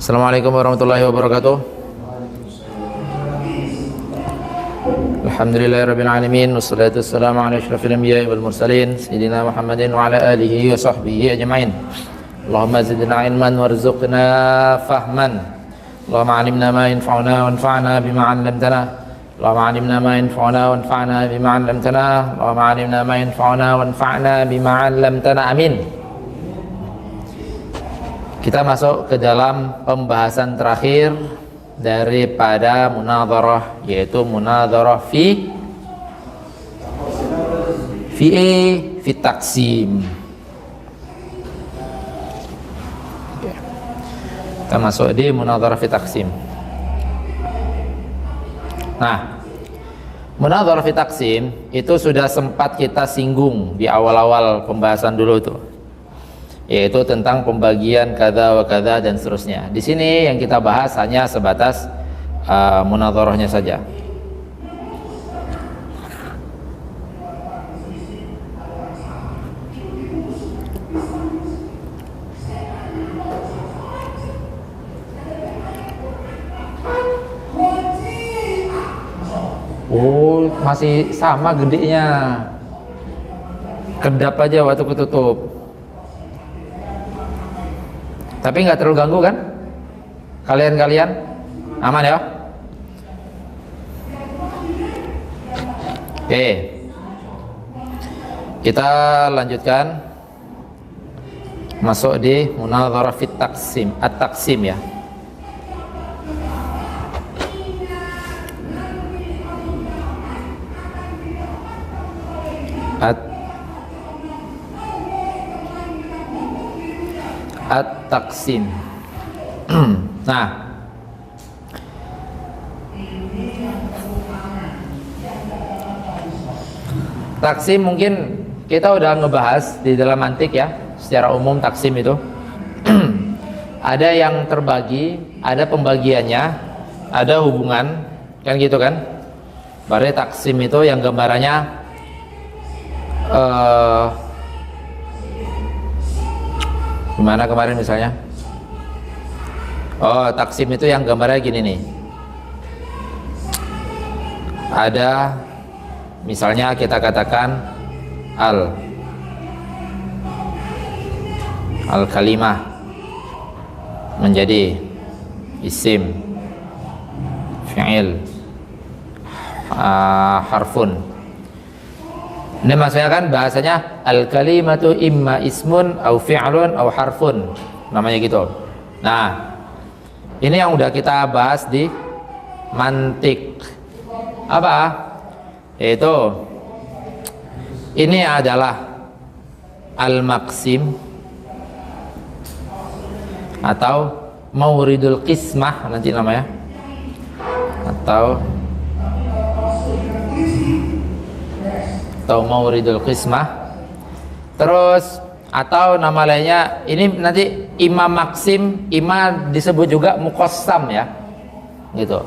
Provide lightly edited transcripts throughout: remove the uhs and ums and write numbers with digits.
Assalamualaikum warahmatullahi wabarakatuh. Alhamdulillahirabbil alamin wassalatu wassalamu ala asyrafil anbiya'i wal mursalin sayyidina Muhammadin wa ala alihi wa sahbihi ajma'in. Allahumma zidna ilman warzuqna fahman. Allahumma 'allimna ma yanfa'una wanfa'na bima 'allamtana. Allahumma 'allimna ma yanfa'una wanfa'na bima 'allamtana. Allahumma 'allimna ma yanfa'una wanfa'na bima 'allamtana. Amin. Kita masuk ke dalam pembahasan terakhir daripada munadharah, yaitu munadharah fi taksim. Kita masuk di munadharah fi taksim. Nah, munadharah fi taksim itu sudah sempat kita singgung di awal-awal pembahasan dulu tuh, yaitu tentang pembagian kada wa kada dan seterusnya. Di sini yang kita bahas hanya sebatas munadharahnya saja. Oh, masih sama gedenya. Kedap aja waktu ketutup. Tapi nggak terlalu ganggu kan? Kalian aman ya? Oke, kita lanjutkan masuk di munadharah fit taksim, at-taksim ya. At-taksim. Nah, taksim mungkin kita udah ngebahas di dalam mantik ya, secara umum taksim itu ada yang terbagi, ada pembagiannya, ada hubungan, kan gitu kan. Berarti taksim itu yang gambarannya gimana kemarin misalnya? Oh, taksim itu yang gambarnya gini nih. Ada misalnya kita katakan al kalimah menjadi isim, fi'il, harfun. Ini maksudnya kan bahasanya al-kalimatu imma ismun au fi'lun au harfun, namanya gitu. Nah, ini yang udah kita bahas di mantik. Apa? Yaitu ini adalah al-maqsim atau mauridul qismah nanti namanya, atau mauridul qismah. Terus atau nama lainnya ini nanti imam maksim, imam disebut juga muqassam ya, gitu.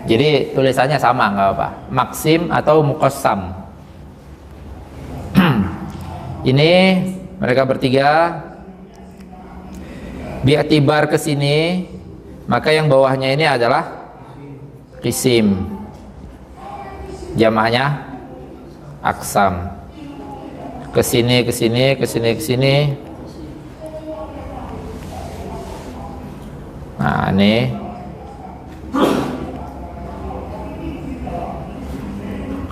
Jadi tulisannya sama, nggak apa-apa, maksim atau muqassam. Ini mereka bertiga bi'tibar ke sini, maka yang bawahnya ini adalah qisim, jamaahnya aksam. Kesini. Nah, ini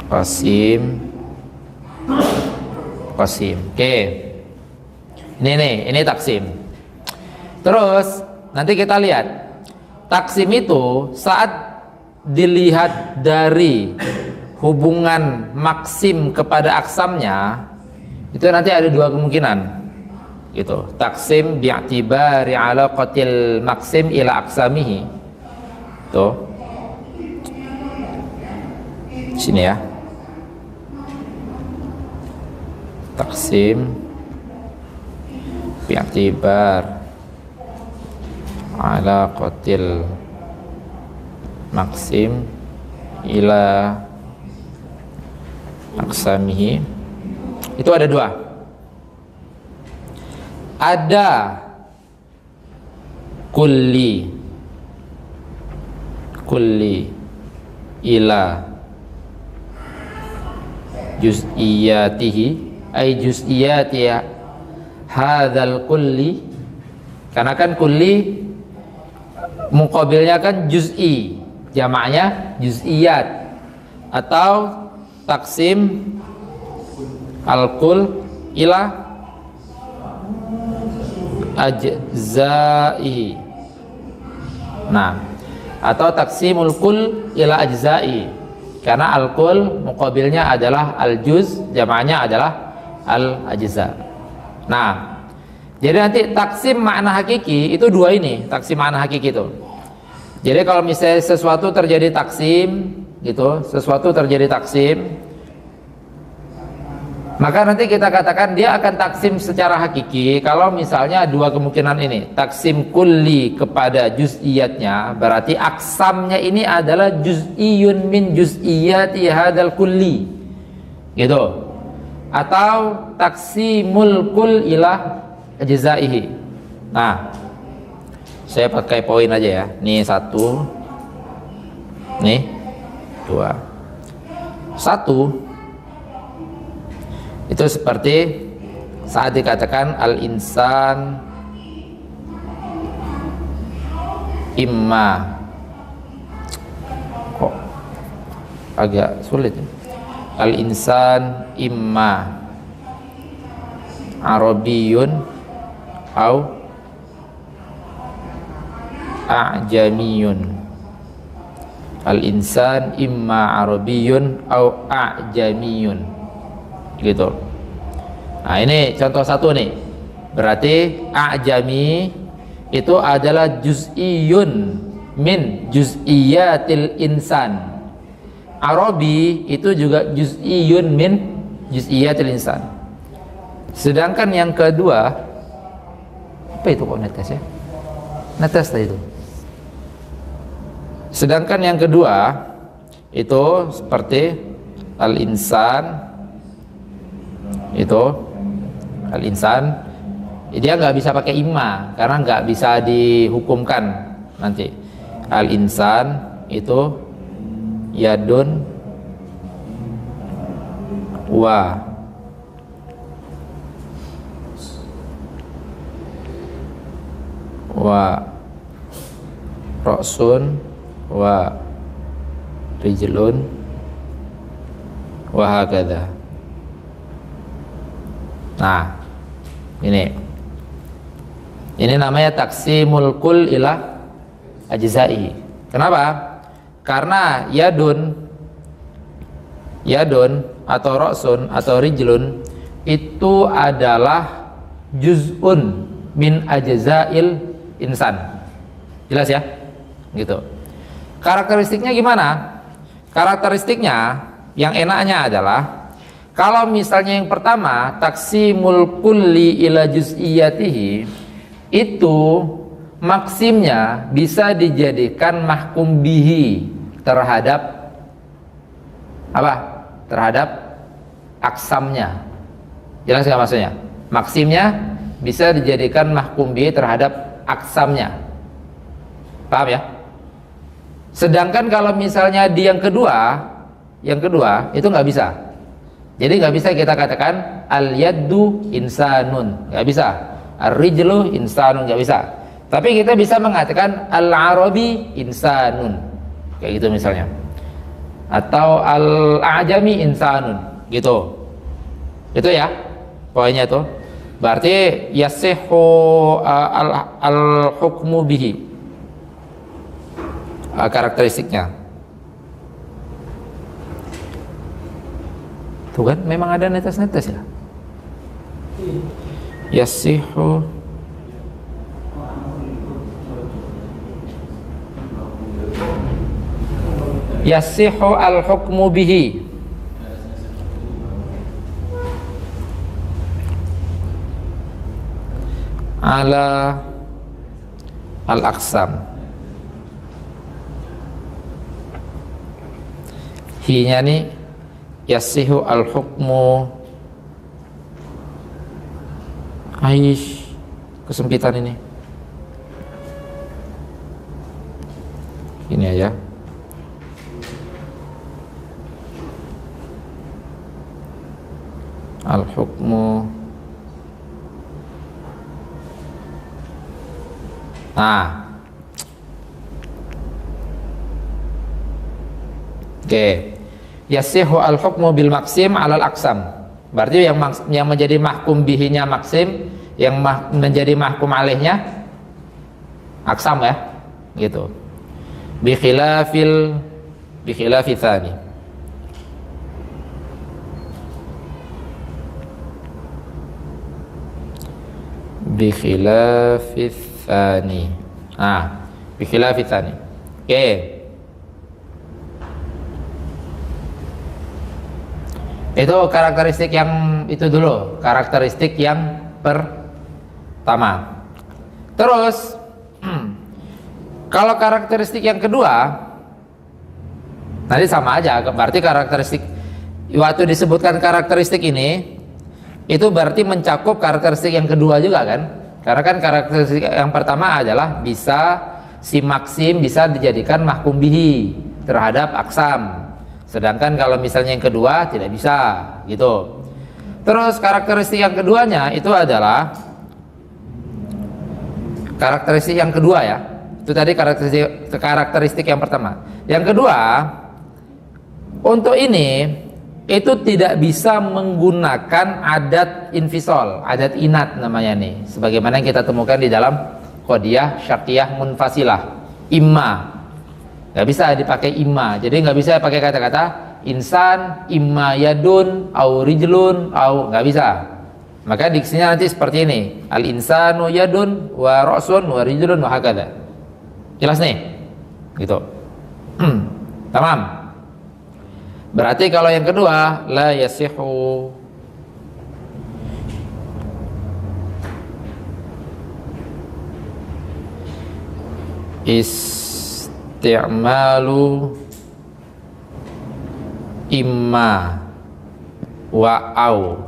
qasim. Oke. Ini taksim. Terus nanti kita lihat taksim itu saat dilihat dari hubungan maksim kepada aksamnya, itu nanti ada dua kemungkinan gitu. Taksim bi'tibari alaqatil maksim ila aksamihi. Tuh sini ya, taksim bi'tibar alaqatil maksim ila aksamihi. Itu ada dua. Ada kulli kulli ila juz'iyatihi ay juz'iyati hadzal kulli, karena kan kulli muqabilnya kan juz'i, jamaknya juz'iyat, atau taksim al-kull ila ajza'ihi. Nah, atau taksimul kull ila ajza'i, karena al-kull muqabilnya adalah al-juz, jamaknya adalah al-ajza. Nah, jadi nanti taksim makna hakiki itu dua ini, taksim makna hakiki itu. Jadi kalau misalnya sesuatu terjadi taksim gitu, sesuatu terjadi taksim, maka nanti kita katakan dia akan taksim secara hakiki kalau misalnya dua kemungkinan ini, taksim kulli kepada juz'iyatnya, berarti aksamnya ini adalah juz'iyun min juz'iyati hadal kulli gitu, atau taksimul kull ila ajzaihi. Nah, saya pakai poin aja ya. Nih 1, nih 2. 1 itu seperti saat dikatakan al-insan imma, kok agak sulit ya? Al-insan imma arabiyun au a'jamiyun. Al-insan imma arabiyun au a'jamiyun gitu. Nah, ini contoh satu nih. Berarti a'jami itu adalah juz'iyun min juz'iyatil insan. Arabi itu juga juz'iyun min juz'iyatil insan. Sedangkan yang kedua, apa itu kok netes ya? Netes tadi itu. Sedangkan yang kedua itu seperti al-insan, itu al-insan, dia nggak bisa pakai imma karena nggak bisa dihukumkan nanti. Al-insan itu yadun wa ra'sun wa rijlun wa hakadha. Nah, ini namanya taksimul kull ila ajza'i. Kenapa? Karena yadun atau ra'sun atau rijlun itu adalah juz'un min ajza'il insan. Jelas ya? Gitu. Karakteristiknya gimana? Karakteristiknya yang enaknya adalah kalau misalnya yang pertama taksimul kulli ila juz'iyatihi, itu maksimnya bisa dijadikan mahkum bihi terhadap apa? Terhadap aksamnya. Jelas nggak maksudnya? Maksimnya bisa dijadikan mahkum bihi terhadap aksamnya. Paham ya? Sedangkan kalau misalnya di yang kedua itu nggak bisa. Jadi nggak bisa kita katakan al-yaddu insanun, nggak bisa. Ar-rijlu insanun, nggak bisa. Tapi kita bisa mengatakan al-arabi insanun, kayak gitu misalnya. Atau al-a'jami insanun, gitu. Itu ya, poinnya tuh. Berarti yasihhu al-hukmu bihi, karakteristiknya. Tuh kan memang ada netes-netes ya. Yasihu al-hukmu bihi ala al-aqsam. Hinya nih yasihu al-hukmu, aish, kesempitan ini aja Al-hukmu. Nah, oke. Yasihu al-hukmu bil maksim alal aksam. Berarti yang menjadi mahkum bihinya maksim, yang menjadi mahkum alaihnya aksam ya, gitu. Bi khilafi tsani. Bi khilafi tsani. Nah, bi khilafi tsani. Oke. Itu karakteristik yang itu dulu, karakteristik yang pertama. Terus kalau karakteristik yang kedua, nanti sama aja, berarti karakteristik waktu disebutkan karakteristik ini itu berarti mencakup karakteristik yang kedua juga kan? Karena kan karakteristik yang pertama adalah bisa si maksim bisa dijadikan mahkum bihi terhadap aksam. Sedangkan kalau misalnya yang kedua tidak bisa, gitu. Terus karakteristik yang keduanya itu adalah karakteristik yang kedua ya. Itu tadi karakteristik yang pertama. Yang kedua, untuk ini itu tidak bisa menggunakan adat infisol, adat inat namanya nih. Sebagaimana yang kita temukan di dalam qadiyah syartiyah munfasilah, imma. Nggak bisa dipakai imma, jadi nggak bisa pakai kata-kata insan, imma yadun, au rijlun, au nggak bisa. Maka diksinya nanti seperti ini: al insanu yadun, wa ra'sun, wa rijlun, wa hakadha. Jelas nih, gitu. Tamam. Berarti kalau yang kedua la yasihu isti'malu imma wa au,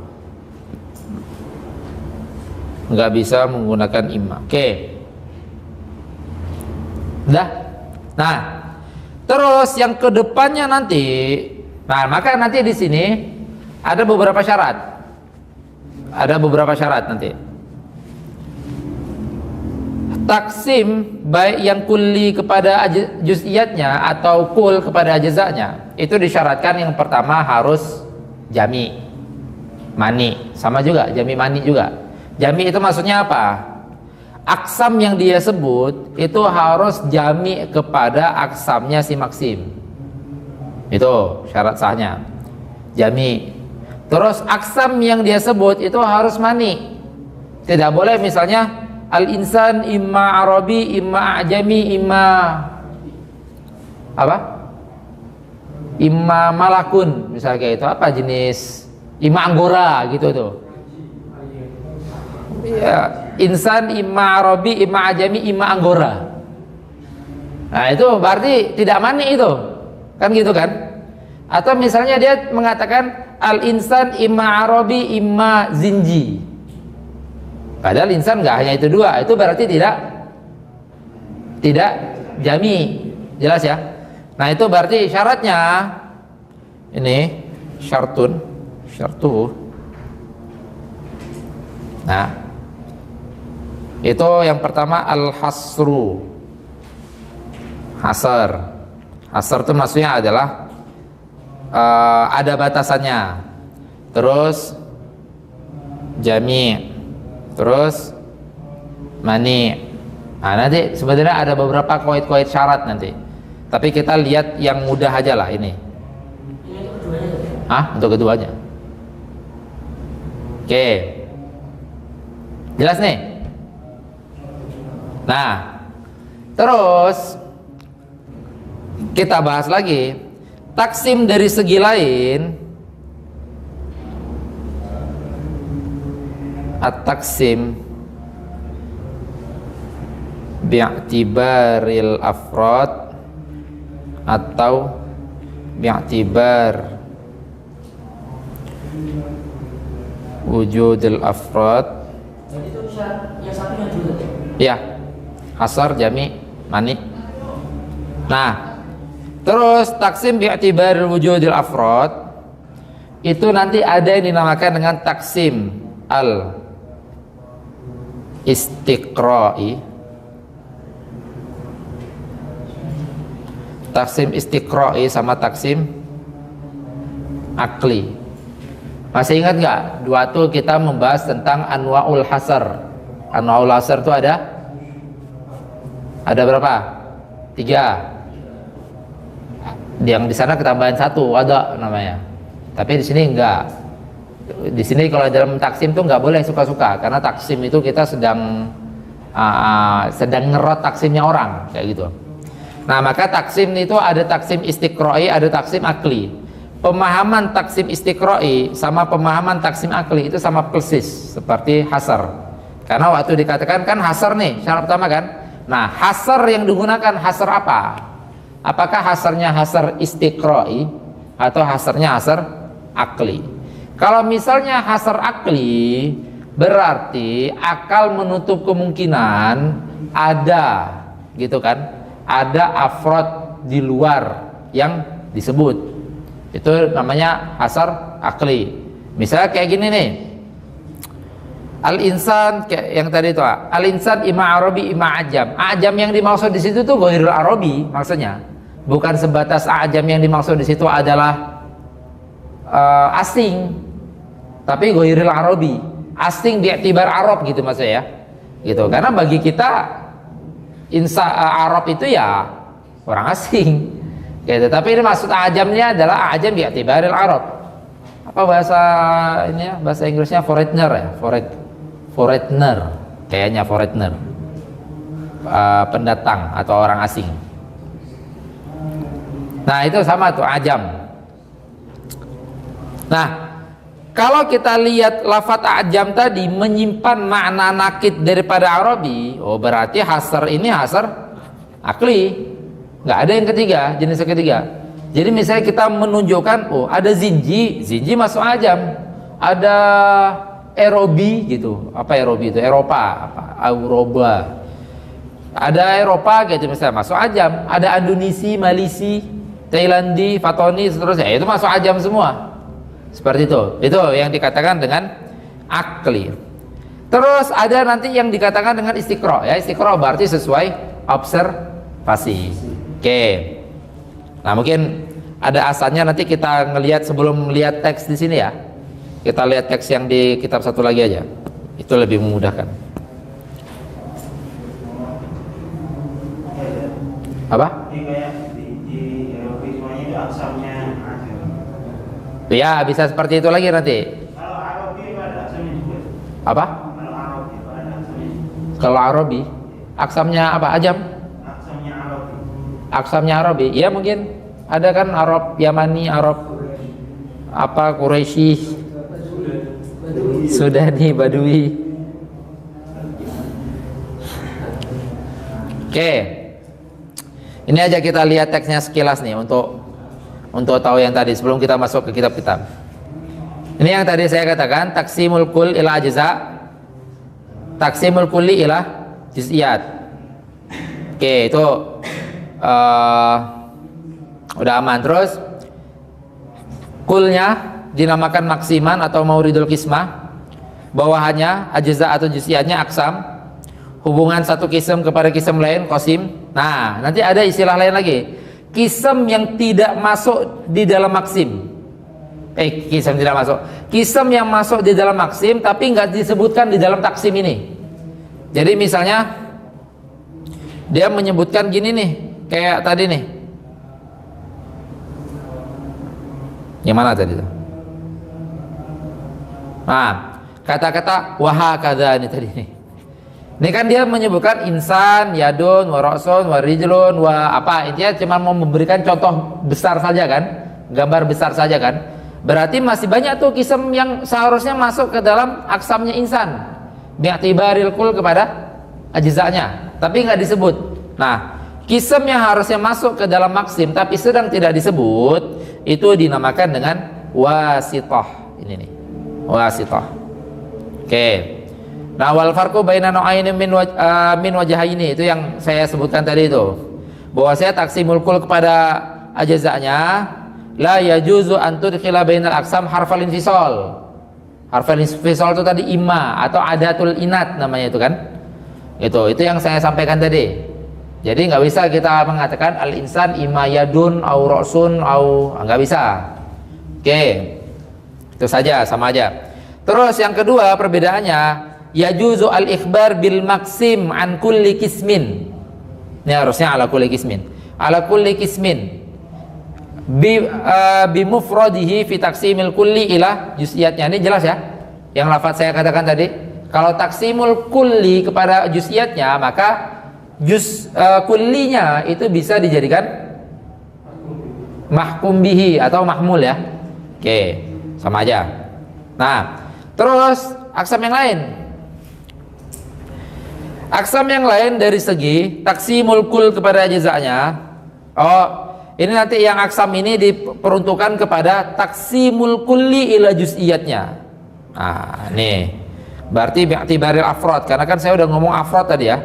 nggak bisa menggunakan imma. Oke. Udah. Nah, terus yang kedepannya nanti, nah maka nanti di sini ada beberapa syarat. Ada beberapa syarat nanti. Taksim baik yang kulli kepada juz'iyatnya atau kul kepada ajza'nya itu disyaratkan yang pertama harus jami mani, sama juga jami mani juga. Jami itu maksudnya apa? Aksam yang dia sebut itu harus jami kepada aksamnya si maksim. Itu syarat sahnya, jami. Terus aksam yang dia sebut itu harus mani. Tidak boleh misalnya al-insan imma arabi, imma ajami, imma apa? Imma malakun, misalnya kayak itu, apa jenis? Imma anggora gitu tuh. Ya, insan imma arabi, imma ajami, imma anggora. Nah, itu berarti tidak mani itu. Kan gitu kan? Atau misalnya dia mengatakan al-insan imma arabi, imma zinji. Padahal insan nggak hanya itu dua, itu berarti tidak jami, jelas ya. Nah itu berarti syaratnya ini syartu. Nah itu yang pertama al-hasru, hasar itu maksudnya adalah ada batasannya. Terus jami, terus mani. Nah nanti sebenarnya ada beberapa koid-koid syarat nanti, tapi kita lihat yang mudah aja lah ini. Untuk keduanya. Oke, jelas nih. Nah terus kita bahas lagi taksim dari segi lain. At-taksim bi'tibaril afrad atau bi'tibar wujudil afrad. Jadi itu yang satunya dulu. Ya, hasar, jami, mani. Nah, terus taksim bi'tibaril wujudil afrad itu nanti ada yang dinamakan dengan taksim al istiqra'i, taksim istiqra'i sama taksim akli. Masih ingat nggak? Dua tuh kita membahas tentang anwaul hasar. Anwaul hasar itu ada berapa? 3. Yang di sana ketambahan 1 ada namanya. Tapi di sini enggak. Di sini kalau dalam taksim tuh nggak boleh suka-suka, karena taksim itu kita sedang ngerot taksimnya orang kayak gitu. Nah, maka taksim itu ada taksim istiqra'i, ada taksim akli. Pemahaman taksim istiqra'i sama pemahaman taksim akli itu sama persis seperti hasar. Karena waktu dikatakan kan hasar nih, syarat pertama kan. Nah, hasar yang digunakan hasar apa? Apakah hasarnya hasar istiqra'i atau hasarnya hasar akli? Kalau misalnya hasar akli, berarti akal menutup kemungkinan ada, gitu kan? Ada afrod di luar yang disebut. Itu namanya hasar akli. Misalnya kayak gini nih. Al-insan yang tadi itu, al-insan ima arabi ima ajam. Ajam yang dimaksud di situ tuh ghairul arabi maksudnya. Bukan sebatas ajam yang dimaksud di situ adalah asing. Tapi ghairul arabi. Asing bi'tibar Arab gitu maksudnya ya. Gitu. Karena bagi kita Arab itu ya orang asing. Gitu. Tapi ini maksud ajamnya adalah ajam bi'tibaril Arab. Apa bahasa ini ya? Bahasa Inggrisnya foreigner ya, foreigner, kayaknya foreigner, pendatang atau orang asing. Nah, itu sama tuh ajam. Nah, kalau kita lihat lafadz ajam tadi menyimpan makna nakid daripada Arabi, oh berarti hasar ini hasar akli. Nggak ada yang ketiga, jenis ketiga. Jadi misalnya kita menunjukkan, oh ada zinji masuk ajam, ada Erobi gitu. Apa Erobi itu? Eropa, apa? Auroba. Ada Eropa gitu misalnya masuk ajam, ada Indonesi, Malisi, Thailandi, Fatoni seterusnya. Itu masuk ajam semua. Seperti itu. Itu yang dikatakan dengan akli. Terus ada nanti yang dikatakan dengan istiqra ya. Istiqra berarti sesuai observasi. Oke. Nah, mungkin ada asalnya nanti kita ngelihat sebelum melihat teks di sini ya. Kita lihat teks yang di kitab satu lagi aja. Itu lebih memudahkan. Apa? Di Eropismenya itu aksamnya aja. Ya, bisa seperti itu lagi nanti. Kalau Arabi ada aksamnya juga. Apa? Kalau Arabi ada aksamnya. Kalau Arabi, aksamnya apa? Ajam? Aksamnya Arabi. Aksamnya Arabi. Ya mungkin ada kan Arab Yamani, Arab apa Quraisy, Sudani, Badui. Oke. Ini aja kita lihat teksnya sekilas nih untuk tahu yang tadi sebelum kita masuk ke kitab-kitab. Ini yang tadi saya katakan taksimul kull ila ajza, taksimul kulli ila juz'iyat. Oke, itu udah aman. Terus kulnya dinamakan maksiman atau mauridul kismah, bawahannya ajza atau juz'iyatnya aksam, hubungan satu kism kepada kism lain qasim. Nah, nanti ada istilah lain lagi, kism yang tidak masuk di dalam maksim. Kism tidak masuk, kism yang masuk di dalam maksim tapi nggak disebutkan di dalam taksim ini. Jadi misalnya dia menyebutkan gini nih, kayak tadi nih. Yang mana tadi tuh? Nah, kata-kata wahakadha ini tadi nih. Ini kan dia menyebutkan insan, yadun, warokson, warijlun, apa, intinya cuma mau memberikan contoh besar saja kan, gambar besar saja kan. Berarti masih banyak tuh kism yang seharusnya masuk ke dalam aksamnya insan, bi'tibaril kul kepada ajzanya, tapi nggak disebut. Nah, kism yang harusnya masuk ke dalam maksim tapi sedang tidak disebut, itu dinamakan dengan wasithah. Ini nih, wasithah. Oke. Nah, wal farqu baina nau'aini min wajhaini, itu yang saya sebutkan tadi itu. Bahwa saya taksimul kul kepada ajzanya la yajuzu an tudkhila bainal aqsam harfal infisal. Harfal infisal itu tadi imma atau adatul inat namanya itu kan. Itu yang saya sampaikan tadi. Jadi nggak bisa kita mengatakan al insan imma yadun au ra'sun au, nggak bisa. Oke. Itu saja, sama aja. Terus yang kedua perbedaannya, yajuzu al ikhbar bil maksim an kulli kismin. Ini harusnya ala kulli kismin. Ala kulli kismin bi mufradihi fi taqsimil kulli ila juz'iyatnya. Ini jelas ya yang lafaz saya katakan tadi. Kalau taksimul kulli kepada juz'iyatnya, maka kullinya itu bisa dijadikan mahkum bihi atau mahmul ya. Oke, sama aja. Nah, terus aksam yang lain. Aksam yang lain dari segi taksimul kul kepada jazanya. Oh, ini nanti yang aksam ini diperuntukkan kepada taksimul kulli ila juz'iyatnya. Nah, nih. Berarti bi'tibaril afrad, karena kan saya udah ngomong afrad tadi ya.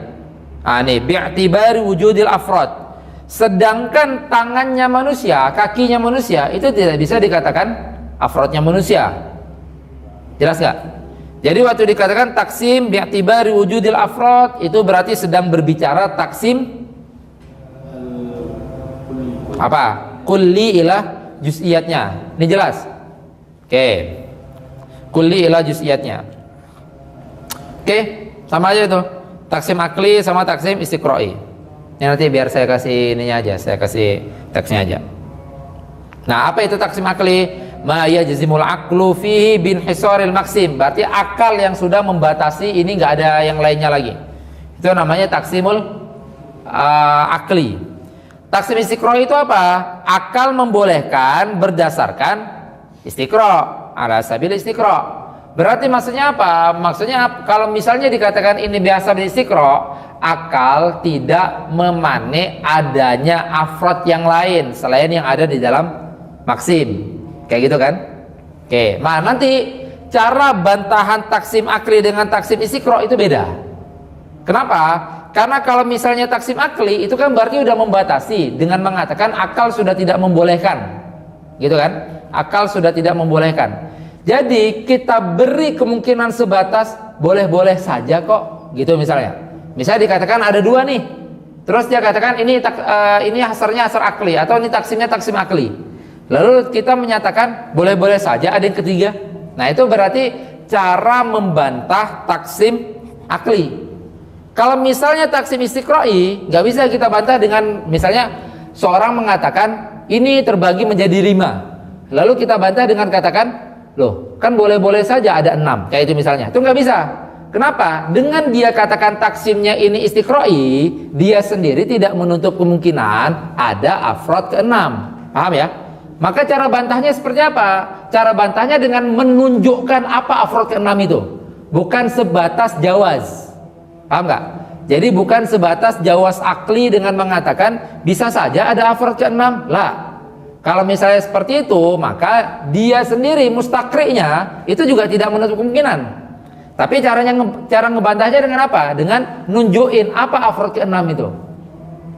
Nah, nih bi'tibari wujudil afrad. Sedangkan tangannya manusia, kakinya manusia itu tidak bisa dikatakan afradnya manusia. Jelas nggak? Jadi waktu dikatakan taksim bi'tibari wujudil afrad, itu berarti sedang berbicara taksim apa? Kulli ila juz'iyatnya. Ini jelas? Oke. Kulli ila juz'iyatnya. Oke, sama aja itu. Taksim akli sama taksim istiqra'i. Ini nanti biar saya kasih ininya aja, saya kasih teksnya aja. Nah, apa itu taksim akli? Ma yajzimul aqlu fihi bin hisaril maksim. Berarti akal yang sudah membatasi, ini nggak ada yang lainnya lagi. Itu namanya taksimul akli. Taksim istiqra' itu apa? Akal membolehkan berdasarkan istiqra', ala sabil istiqra'. Berarti maksudnya apa? Maksudnya kalau misalnya dikatakan ini biasa istiqra', akal tidak memane adanya afrad yang lain selain yang ada di dalam maksim. Kayak gitu kan? Oke, nah nanti cara bantahan taksim akli dengan taksim istiqra' itu beda. Kenapa? Karena kalau misalnya taksim akli itu kan berarti udah membatasi dengan mengatakan akal sudah tidak membolehkan, gitu kan? Akal sudah tidak membolehkan. Jadi kita beri kemungkinan sebatas boleh-boleh saja kok, gitu misalnya. Misalnya dikatakan ada dua nih, terus dia katakan ini hasarnya hasar akli atau ini taksimnya taksim akli. Lalu kita menyatakan boleh-boleh saja ada yang ketiga. Nah itu berarti cara membantah taksim akli. Kalau misalnya taksim istiqra'i, nggak bisa kita bantah dengan misalnya seorang mengatakan ini terbagi menjadi 5. Lalu kita bantah dengan katakan, loh kan boleh-boleh saja ada 6. Kayak itu misalnya. Itu nggak bisa. Kenapa? Dengan dia katakan taksimnya ini istiqra'i, dia sendiri tidak menutup kemungkinan ada afrad ke-6. Paham ya? Maka cara bantahnya seperti apa? Cara bantahnya dengan menunjukkan apa afrad ke-6 itu. Bukan sebatas jawaz. Paham nggak? Jadi bukan sebatas jawaz akli dengan mengatakan bisa saja ada afrad ke-6. Lah. Kalau misalnya seperti itu, maka dia sendiri mustakri'nya itu juga tidak menutup kemungkinan. Tapi cara ngebantahnya dengan apa? Dengan nunjukin apa afrad ke-6 itu.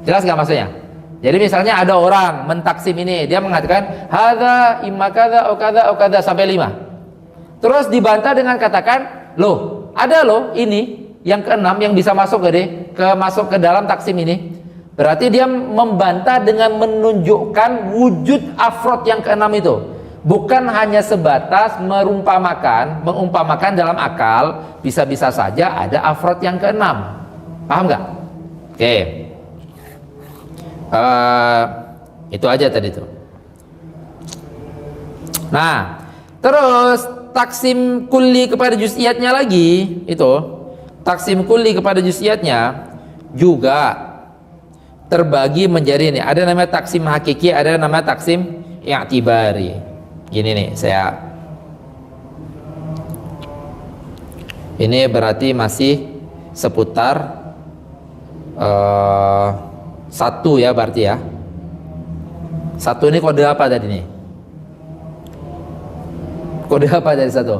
Jelas nggak maksudnya? Jadi misalnya ada orang mentaksim ini, dia mengatakan hadza imma kadza au kadza sampai 5. Terus dibantah dengan katakan, loh, ada loh ini yang ke-6 yang bisa masuk masuk ke dalam taksim ini. Berarti dia membantah dengan menunjukkan wujud afrod yang ke-6 itu. Bukan hanya sebatas mengumpamakan dalam akal, bisa-bisa saja ada afrod yang ke-6. Paham nggak? Oke. Itu aja tadi tuh. Nah, terus taksim kulli kepada juz'iyatnya lagi itu. Taksim kulli kepada juz'iyatnya juga terbagi menjadi ini. Ada namanya taksim hakiki, ada namanya taksim i'tibari. Gini nih, ini berarti masih seputar satu ya berarti ya. Satu ini kode apa tadi nih? Kode apa dari satu?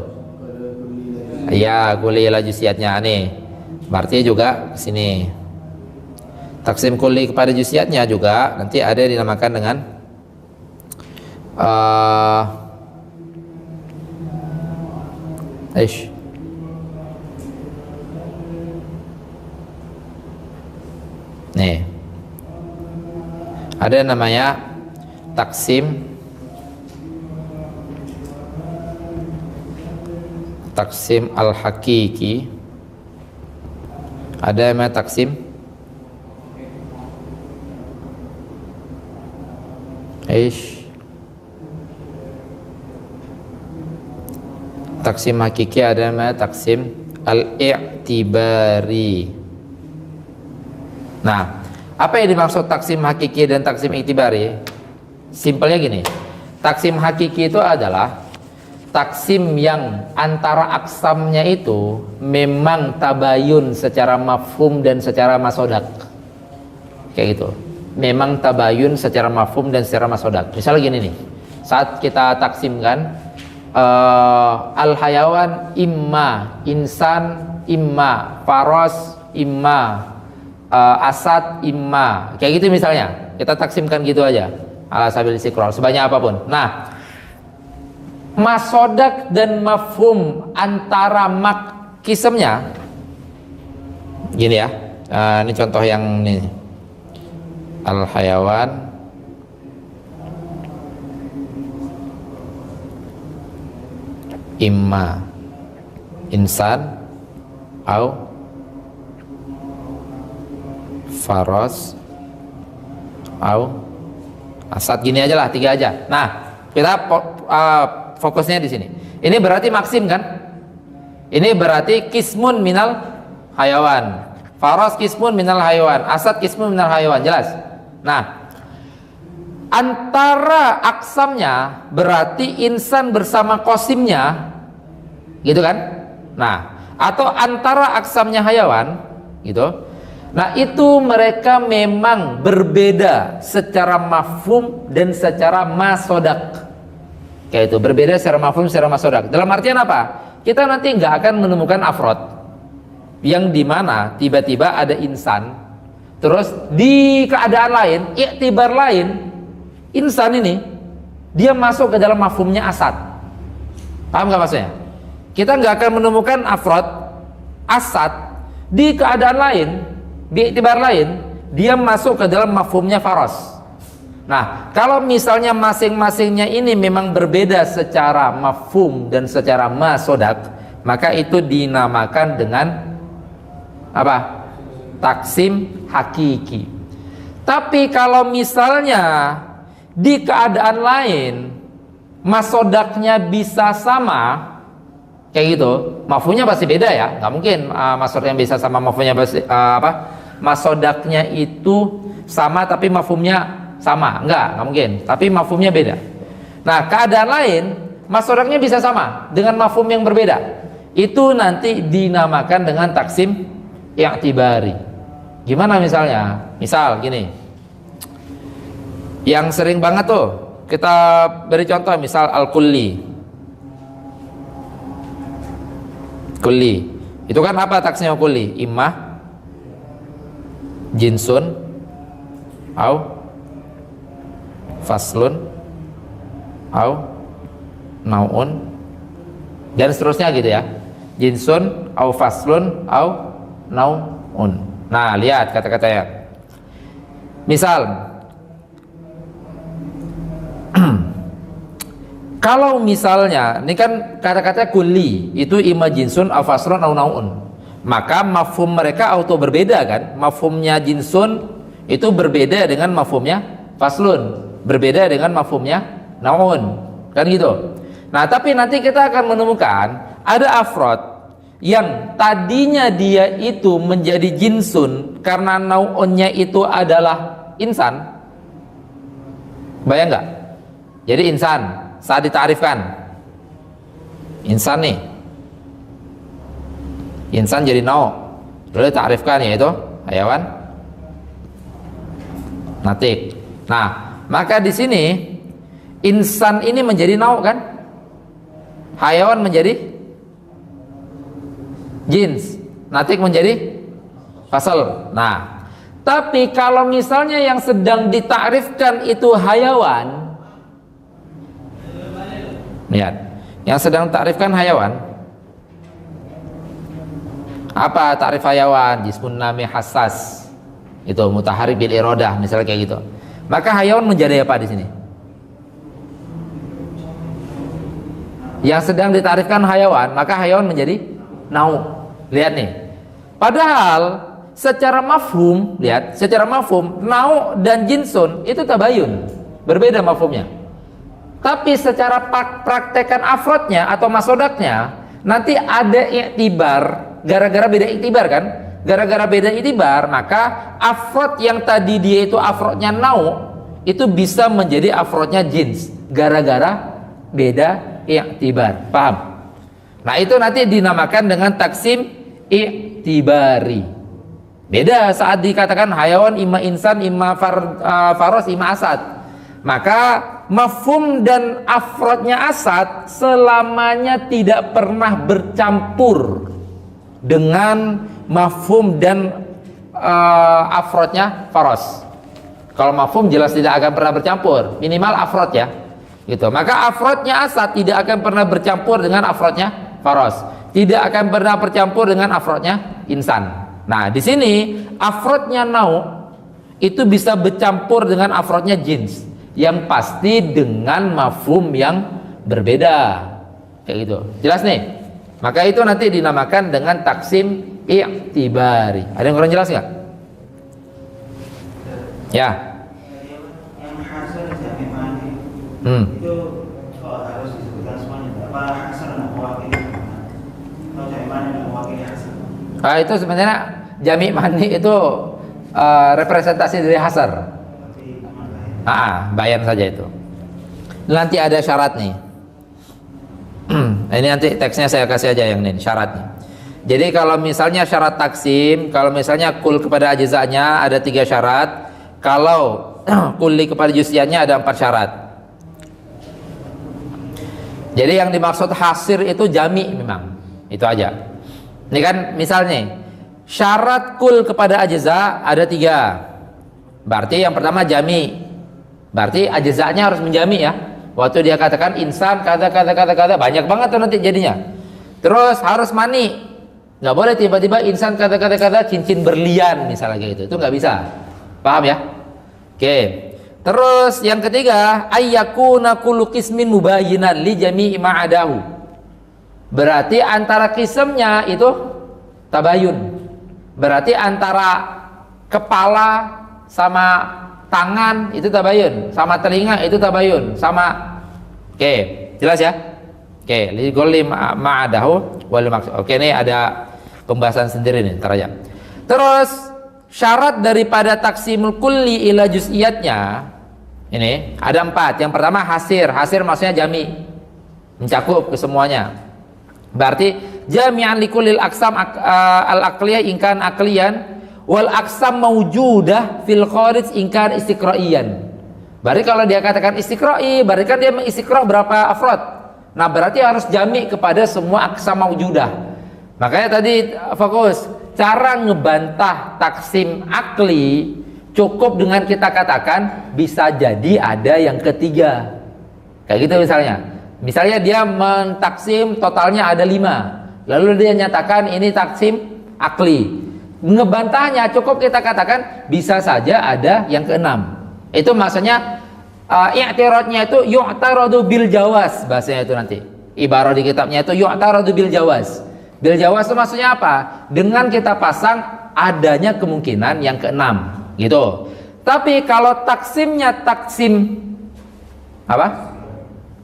Ya, kulli ila juz'iyatnya nih. Berarti juga sini. Taksim kulli kepada juz'iyatnya juga nanti ada yang dinamakan dengan Ish. Nih. Ada namanya taksim al-hakiki. Ada namanya taksim taksim hakiki, ada namanya taksim al-i'tibari. Nah, apa yang dimaksud taksim hakiki dan taksim i'tibari? Simpelnya gini, taksim hakiki itu adalah taksim yang antara aksamnya itu memang tabayun secara mafhum dan secara masodak, kayak gitu. Memang tabayun secara mafhum dan secara masodak. Misalnya gini nih, saat kita taksimkan al-hayawan imma insan, imma faros, imma asad, imma, kayak gitu misalnya. Kita taksimkan gitu aja ala sabil istiqrar, sebanyak apapun. Nah, masodak dan mafhum antara kisemnya gini ya. Ini contoh yang ini, al-hayawan imma insan au faros au asad, gini aja lah, 3 aja. Nah, kita fokusnya di sini. Ini berarti maksim kan? Ini berarti kismun minal hayawan, faros kismun minal hayawan, asad kismun minal hayawan, jelas. Nah, antara aksamnya berarti insan bersama kosimnya, gitu kan? Nah, atau antara aksamnya hayawan, gitu. Nah, itu mereka memang berbeda secara mafhum dan secara masodak. Kayak itu, berbeda secara mafhum, secara masodak. Dalam artian apa? Kita nanti nggak akan menemukan afrod yang dimana tiba-tiba ada insan, terus di keadaan lain, iktibar lain, insan ini dia masuk ke dalam mafhumnya asad. Paham nggak maksudnya? Kita nggak akan menemukan afrod asad di keadaan lain, di iktibar lain, dia masuk ke dalam mafhumnya faros. Nah, kalau misalnya masing-masingnya ini memang berbeda secara mafhum dan secara masodak, maka itu dinamakan dengan apa? Taksim hakiki. Tapi kalau misalnya di keadaan lain masodaknya bisa sama, kayak gitu, mafhumnya pasti beda ya, nggak mungkin masodaknya bisa sama, mafhumnya pasti masodaknya itu sama tapi mafhumnya sama, nggak mungkin, tapi mafhumnya beda. Nah, keadaan lain masodaknya bisa sama dengan mafhum yang berbeda, itu nanti dinamakan dengan taksim i'tibari. Gimana misalnya? Misal gini, yang sering banget tuh kita beri contoh, misal al-kulli. Kulli itu kan apa taksimnya kulli? Imma jinsun au faslun au nau'un dan seterusnya gitu ya. Jinsun au faslun au nau'un. Nah, lihat kata-katanya. Misal kalau misalnya ini kan kata-kata kulli itu imma jinsun au faslun au nau'un, maka mafhum mereka auto berbeda kan? Mafhumnya jinsun itu berbeda dengan mafhumnya faslun, berbeda dengan mafhumnya naun, kan gitu. Nah, tapi nanti kita akan menemukan ada afrod yang tadinya dia itu menjadi jinsun karena naunnya itu adalah insan. Bayang nggak? Jadi insan saat ditarifkan insan nih, insan jadi nau, lalu ditarifkan yaitu hayawan natik. Nah, maka di sini insan ini menjadi nau kan, hayawan menjadi jins, natik menjadi fasal. Nah, tapi kalau misalnya yang sedang ditakrifkan itu hayawan, Lihat, yang sedang takrifkan hayawan. Apa takrif hayawan? Jismun nami hassas. Itu mutaharrik bil iradah, misalnya kayak gitu. Maka hayawan menjadi apa di sini? Yang sedang ditarifkan hayawan, maka hayawan menjadi nau. Lihat nih. Padahal secara mafhum, lihat, secara mafhum nau dan jinsun itu tabayun, berbeda mafhumnya. Tapi secara praktekan afrodnya atau masodaknya nanti ada iktibar, gara-gara beda iktibar kan? Gara-gara beda iktibar, maka afrod yang tadi dia itu afrodnya nau itu bisa menjadi afrodnya jins, gara-gara beda iktibar. Paham? Nah, itu nanti dinamakan dengan taksim iktibari. Beda saat dikatakan hayawan imma insan, imma faros, imma asad. Maka mafhum dan afrodnya asad selamanya tidak pernah bercampur dengan mafhum dan afrodnya faros. Kalau mafhum jelas tidak akan pernah bercampur, minimal afrod ya. Gitu. Maka afrodnya asad tidak akan pernah bercampur dengan afrodnya faros. Tidak akan pernah bercampur dengan afrodnya insan. Nah, di sini afrodnya nau itu bisa bercampur dengan afrodnya jins, yang pasti dengan mafhum yang berbeda. Kayak gitu. Jelas nih? Maka itu nanti dinamakan dengan taksim i'tibari. Ada yang kurang jelas nggak? Ya. Yang hasil jami mani itu harus disebutkan semuanya. Apa hasil nak mewakili? Atau jami mani nak mewakili hasil? Itu sebenarnya jami mani itu representasi dari hasar. Bayan saja itu. Nanti ada syarat nih. Ini nanti teksnya saya kasih aja yang ini syaratnya. Jadi kalau misalnya syarat taksim, kalau misalnya kul kepada ajzanya ada 3 syarat, kalau kulli kepada juz'iyahnya ada 4 syarat. Jadi yang dimaksud hasir itu jami memang. Itu aja. Ini kan misalnya syarat kul kepada ajza ada 3. Berarti yang pertama jami. Berarti ajzanya harus menjami ya. Waktu dia katakan insan kata banyak banget tuh nanti jadinya. Terus harus mani. Nggak boleh tiba-tiba insan kata cincin berlian misalnya kayak gitu. Itu nggak bisa. Paham ya? Oke. Terus yang ketiga ayyakuna kullu qismin mubayyinan li jami'i ma'adahu. Berarti antara kisemnya itu tabayun. Berarti antara kepala sama tangan itu tabayun, sama telinga itu tabayun, sama. Oke, jelas ya? Oke, li golli ma'adahu wal maksud. Oke, ini ada pembahasan sendiri nih, ntar aja. Terus syarat daripada taksimul kulli ila juz'iyatnya ini ada 4. Yang pertama hasir. Hasir maksudnya jami, mencakup ke semuanya. Berarti jami'an likulil aqsam al-aqliyah ingkan aqliyan wal aqsam mawjudah fil kharij ingkan istiqra'iyan. Berarti kalau dia katakan istiqra'i, berarti kan dia mengistiqra' berapa afrod. Nah, berarti harus jami kepada semua aqsam mawjudah. Makanya tadi fokus cara ngebantah taksim akli cukup dengan kita katakan bisa jadi ada yang ketiga. Kayak gitu misalnya dia mentaksim totalnya ada 5, lalu dia nyatakan ini taksim akli. Ngebantahnya cukup kita katakan bisa saja ada yang ke-6. Itu maksudnya i'tiradnya itu yu'taradu bil jawaz, bahasanya itu nanti. Ibarat di kitabnya itu yu'taradu bil jawaz. Bil jawaz itu maksudnya apa? Dengan kita pasang adanya kemungkinan yang ke-6 gitu. Tapi kalau taksimnya taksim apa?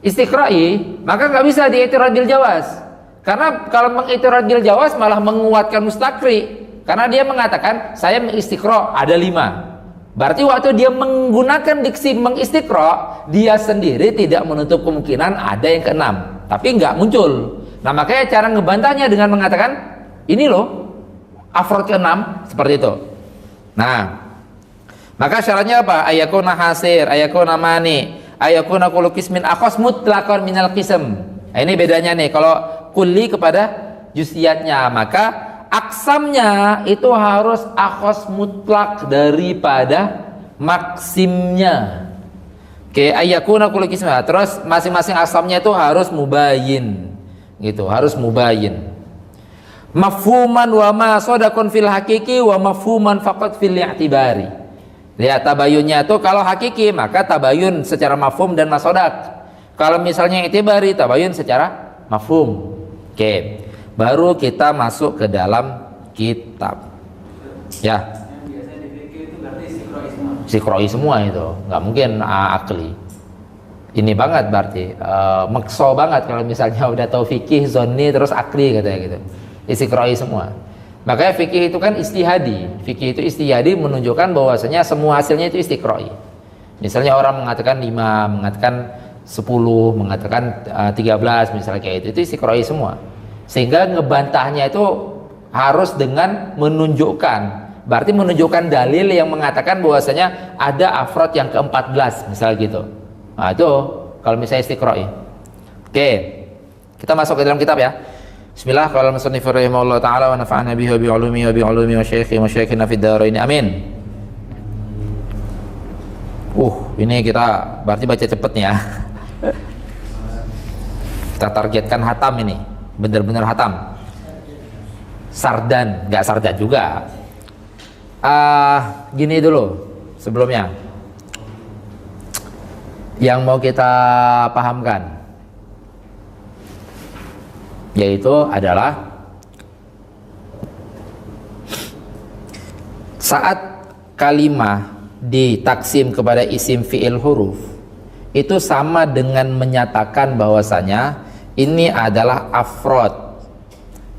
Istiqra'i, maka nggak bisa di'tirad bil jawaz. Karena kalau meng'tirad bil jawaz malah menguatkan mustakri. Karena dia mengatakan saya mengistiqra' ada 5. Berarti waktu dia menggunakan diksi mengistiqra', dia sendiri tidak menutup kemungkinan ada yang ke-6, tapi nggak muncul. Nah, makanya cara ngebantahnya dengan mengatakan ini loh afrod ke-6 seperti itu. Nah, maka syaratnya apa? Ayakuna hasir, ayakuna mani, ayakuna kullu qismin akhas mutlaqan minal qism. Nah, ini bedanya nih kalau kulli kepada juz'iyatnya, maka aksamnya itu harus akhas mutlak daripada maksimnya. Oke, ayyakuna kullu qismin. Terus masing-masing asamnya itu harus mubayyin. Gitu, harus mubayyin. Mafhuman wa ma sadaqun fil hakiki wa mafhuman faqat fil i'tibari. Lihat tabayunnya itu kalau hakiki maka tabayun secara mafhum dan masodaq. Kalau misalnya i'tibari tabayun secara mafhum. Oke, baru kita masuk ke dalam kitab. Ya. Sikroi semua itu, nggak mungkin akli. Ini banget berarti makso banget kalau misalnya udah tahu fikih, zonni terus akli katanya gitu. Sikroi semua. Makanya fikih itu kan istihadi. Fikih itu istihadi menunjukkan bahwasanya semua hasilnya itu istiqroi. Misalnya orang mengatakan 5, mengatakan 10, mengatakan 13 misalnya kayak itu istiqroi semua. Sehingga ngebantahnya itu harus dengan menunjukkan. Berarti menunjukkan dalil yang mengatakan bahwasanya ada afrod yang ke-14 misalnya gitu. Nah itu kalau misalnya istiqra'i. Oke, kita masuk ke dalam kitab ya. Bismillah. Qala al-musannif rahimahullah taala wa nafa'ana bihi wa bi ulumihi wa bi ulumi wa masyayikhina fid dharain. Amin. Ini kita berarti baca cepet nih ya. Kita targetkan hatam ini, benar-benar hatam. Sardan, nggak sardan juga. Gini dulu sebelumnya yang mau kita pahamkan, yaitu adalah saat kalimah ditaksim kepada isim fi'il huruf itu sama dengan menyatakan bahwasanya ini adalah afrod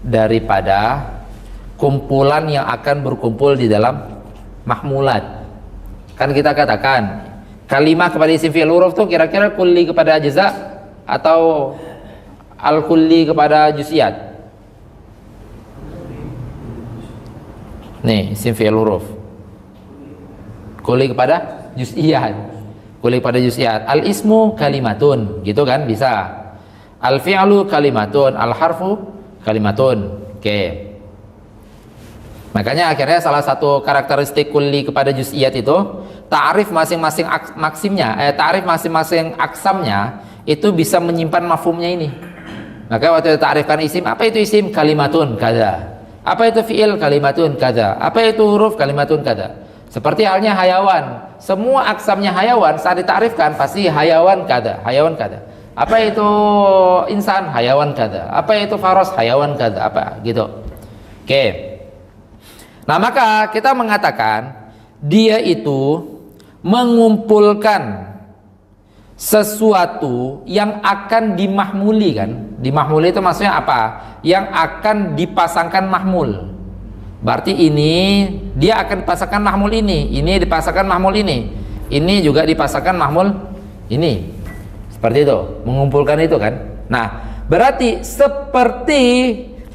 daripada kumpulan yang akan berkumpul di dalam mahmulat. Kan kita katakan kalimah kepada isim fi'il huruf tuh kira-kira kulli kepada jaza atau al-kulli kepada juz'iyat. Nih isim fi'il huruf kulli kepada juz'iyat, kulli kepada juz'iyat. Al-ismu kalimatun gitu kan, bisa. Al-fi'lu kalimatun, al-harfu kalimatun. Oke. Makanya akhirnya salah satu karakteristik kulli kepada juz'iyat itu ta'rif masing-masing maksimnya, ta'rif masing-masing aksamnya itu bisa menyimpan mafhumnya ini. Maka waktu ta'rifkan isim, apa itu isim? Kalimatun kada. Apa itu fi'il? Kalimatun kada. Apa itu huruf? Kalimatun kada. Seperti halnya hayawan, semua aksamnya hayawan saat ditarifkan pasti hayawan kada, hayawan kada. Apa itu insan? Hayawan kada. Apa itu faros? Hayawan kada. Apa gitu. Oke. Nah maka kita mengatakan dia itu mengumpulkan sesuatu yang akan dimahmuli kan. Dimahmuli itu maksudnya apa? Yang akan dipasangkan mahmul. Berarti ini dia akan dipasangkan mahmul ini dipasangkan mahmul ini juga dipasangkan mahmul ini. Seperti itu, mengumpulkan itu kan. Nah, berarti seperti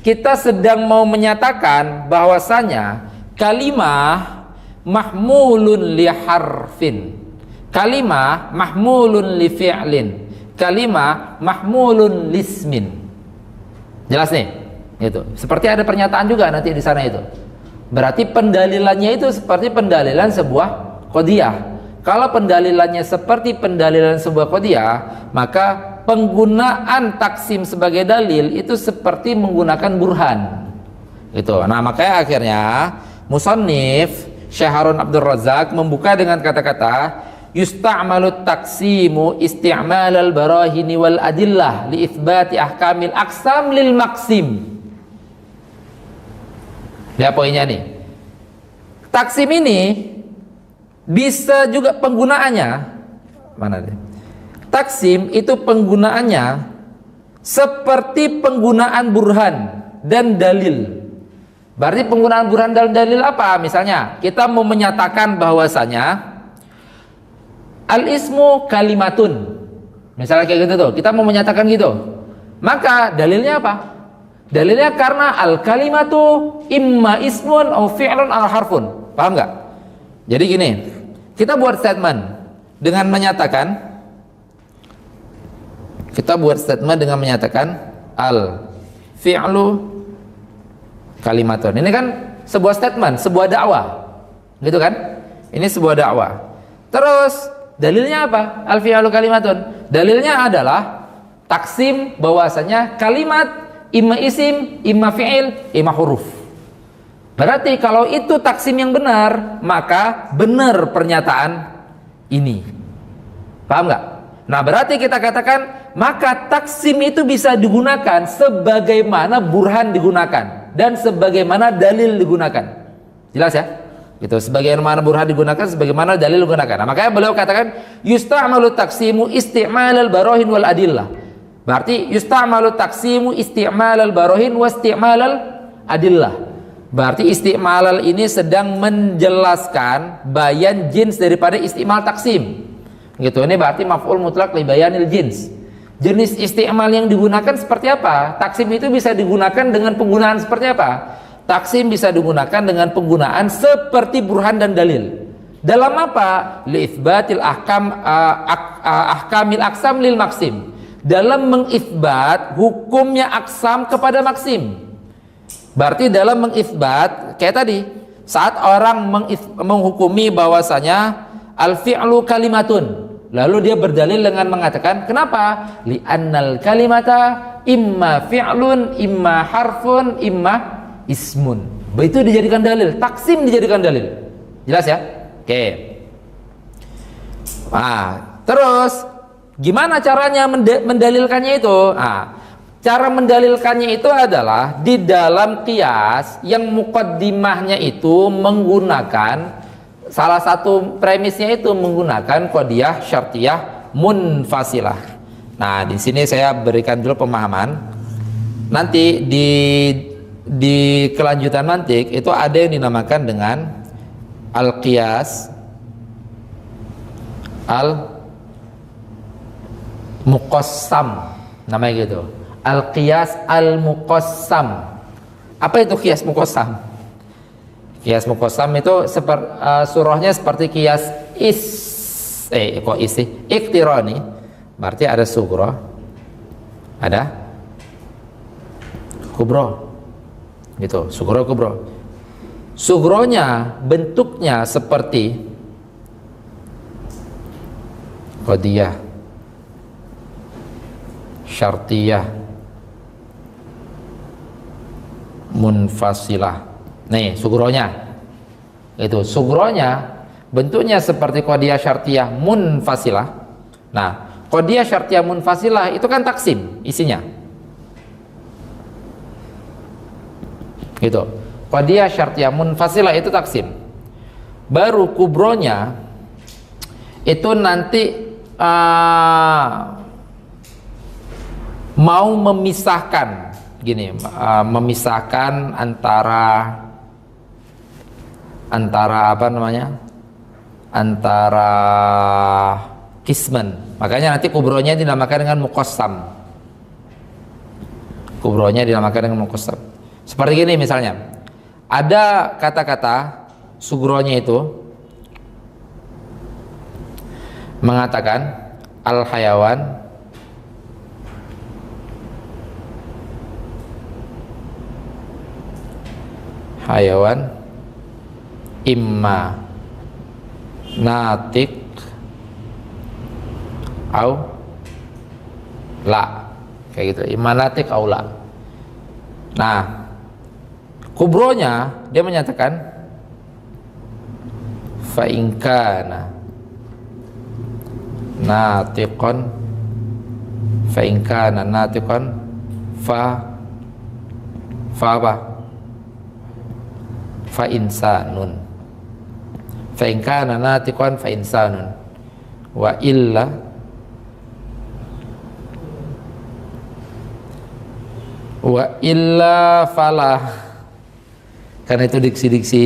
kita sedang mau menyatakan bahwasanya kalimah mahmulun li harfin, kalimah mahmulun li fi'lin, kalimah mahmulun lismin. Jelas nih? Gitu. Seperti ada pernyataan juga nanti di sana itu. Berarti pendalilannya itu seperti pendalilan sebuah qadiyah. Kalau pendalilannya seperti pendalilan sebuah qadiyah, maka penggunaan taksim sebagai dalil itu seperti menggunakan burhan. Gitu. Nah, makanya akhirnya musannif Syekh Harun Abdul Razak membuka dengan kata-kata yusta'malu taksimu isti'mal al-barahini wal adillah li itsbati ahkamil aqsam lil maksim. Lihat poinnya nih. Taksim ini bisa juga penggunaannya mana deh? Taksim itu penggunaannya seperti penggunaan burhan dan dalil. Berarti penggunaan burhan dan dalil apa? Misalnya kita mau menyatakan bahwasanya al-ismu kalimatun. Misalnya kayak gitu tuh, kita mau menyatakan gitu. Maka dalilnya apa? Dalilnya karena al-kalimatu imma ismun atau fi'lun atau harfun. Paham nggak? Jadi gini, kita buat statement dengan menyatakan al-fi'lu kalimatun. Ini kan sebuah statement, sebuah dakwah. Gitu kan? Ini sebuah dakwah. Terus dalilnya apa? Al-fi'lu kalimatun. Dalilnya adalah taksim, bahwasanya kalimat imma isim, imma fi'il, imma huruf. Berarti kalau itu taksim yang benar, maka benar pernyataan ini. Paham nggak? Nah, berarti kita katakan maka taksim itu bisa digunakan sebagaimana burhan digunakan dan sebagaimana dalil digunakan. Jelas ya? Gitu, sebagaimana burhan digunakan, sebagaimana dalil digunakan. Nah, makanya beliau katakan yusta'malu taksimu isti'malal barohin wal adillah. Berarti yusta'malu taksimu isti'malal barohin wa isti'malal adillah. Berarti isti'malal ini sedang menjelaskan bayan jins daripada isti'mal taksim. Gitu, ini berarti maf'ul mutlak li bayanil jins. Jenis isti'mal yang digunakan seperti apa? Taksim itu bisa digunakan dengan penggunaan seperti apa? Taksim bisa digunakan dengan penggunaan seperti burhan dan dalil. Dalam apa? Li itsbatil ahkamil aksam lil maksim. Dalam mengitsbat hukumnya aksam kepada maksim. Berarti dalam mengisbat kayak tadi, saat orang menghukumi bahwasanya al-fi'lu kalimatun, lalu dia berdalil dengan mengatakan kenapa? Li'annal kalimata imma fi'lun, imma harfun, imma ismun. Itu dijadikan dalil, taksim dijadikan dalil. Jelas ya? Oke. Nah, terus gimana caranya mendalilkannya itu? Nah, cara mendalilkannya itu adalah di dalam qiyas yang muqaddimahnya itu menggunakan salah satu premisnya itu menggunakan qadiyah syartiyah munfasilah. Nah, di sini saya berikan dulu pemahaman. Nanti di kelanjutan mantik itu ada yang dinamakan dengan al-qiyas al-muqassam, namanya gitu. Al-qiyas al-muqassam. Apa itu qiyas muqassam? Qiyas muqassam itu surahnya seperti qiyas iqtirani. Berarti ada sughra, ada kubro. Gitu, sughra kubro. Sughronya bentuknya seperti qadiyah syartiyah munfasilah. Nih sughronya, itu sughronya bentuknya seperti qadiyah syartiyah munfasilah. Nah, qadiyah syartiyah munfasilah itu kan taksim isinya, gitu. Qadiyah syartiyah munfasilah itu taksim. Baru kubronya itu nanti mau memisahkan gini, memisahkan antara apa namanya, antara kisman. Makanya nanti kubronya dinamakan dengan muqassam. Kubronya dinamakan dengan muqassam. Seperti gini misalnya, ada kata-kata sughronya itu mengatakan al-hayawan hayawan imma natik au la, kayak gitu, imma natik au la. Nah, kubronya dia menyatakan fa in kana natiqan fa in kana natiqan fa apa? Fa insanun. Fa in kana natiqan fa insanun wa illa falah. Karena itu diksi-diksi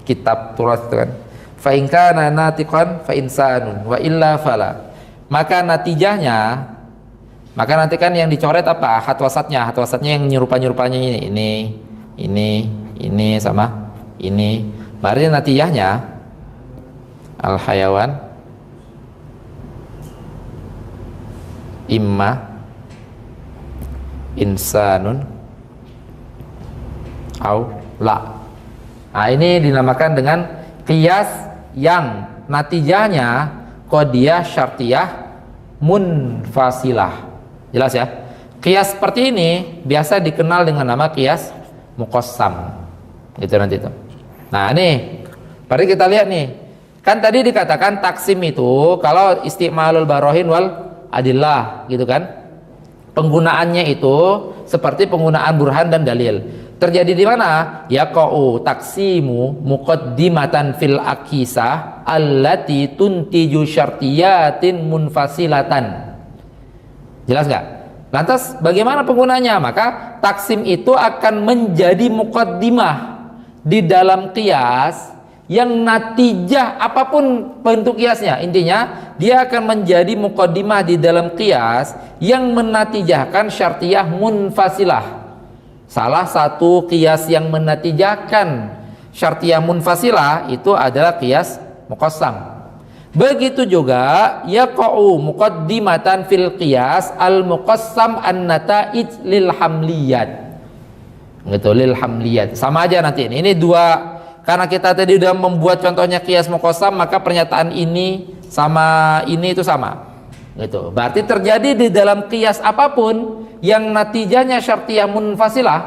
kitab turas itu kan. Fa in kana natiqan fa insanun wa illa falah. Maka natijahnya, maka nanti kan yang dicoret apa? Hat wasatnya yang nyerupa-nyerupanya ini sama ini. Berarti natijahnya al hayawan imma insanun au la. Nah, ini dinamakan dengan qiyas yang natijahnya qadiyah syartiyah munfasilah. Jelas ya? Qiyas seperti ini biasa dikenal dengan nama qiyas muqassam. Itu nanti itu. Nah, nih. Mari kita lihat nih. Kan tadi dikatakan taksim itu kalau isti'malul barohin wal adillah gitu kan. Penggunaannya itu seperti penggunaan burhan dan dalil. Terjadi di mana? Yaqa'u taksimu muqaddimatan fil akisah allati tuntiju syartiyatin munfasilatan. Jelas nggak? Lantas bagaimana penggunanya? Maka taksim itu akan menjadi muqaddimah di dalam qiyas yang natijah apapun bentuk qiyasnya. Intinya dia akan menjadi muqaddimah di dalam qiyas yang menatijahkan syartiyah munfasilah. Salah satu qiyas yang menatijahkan syartiyah munfasilah itu adalah qiyas muqassam. Begitu juga yaqa'u muqaddimatan fil qiyas al muqassam an nata'ij lil hamliyat. Gitu, lil hamliyat. Sama aja nanti ini. Ini dua, karena kita tadi udah membuat contohnya qiyas muqassam, maka pernyataan ini sama ini itu sama. Gitu. Berarti terjadi di dalam qiyas apapun yang natijahnya syartiyah munfasilah.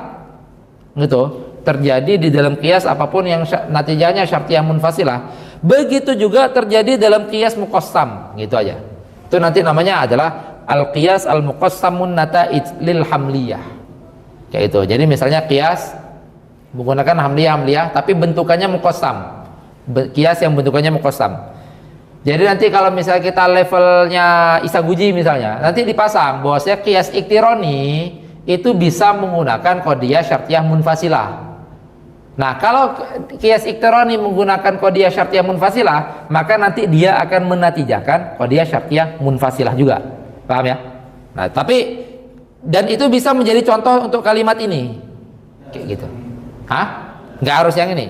Gitu. Terjadi di dalam qiyas apapun yang natijahnya syartiyah munfasilah. Begitu juga terjadi dalam qiyas muqassam, gitu aja. Itu nanti namanya adalah al-qiyas al-muqassamun nata'ij lil hamliyah. Kayak itu. Jadi misalnya qiyas menggunakan hamliyah tapi bentukannya muqassam. Qiyas yang bentukannya muqassam. Jadi nanti kalau misalnya kita levelnya Isaguji misalnya, nanti dipasang bahwasanya qiyas iktironi itu bisa menggunakan qadiyah syartiyah munfasilah. Nah, kalau qiyas iktirani menggunakan qadiyah syartiyah munfasilah, maka nanti dia akan menatijahkan qadiyah syartiyah munfasilah juga. Paham ya? Nah, tapi dan itu bisa menjadi contoh untuk kalimat ini. Kayak gitu. Hah? Nggak harus yang ini.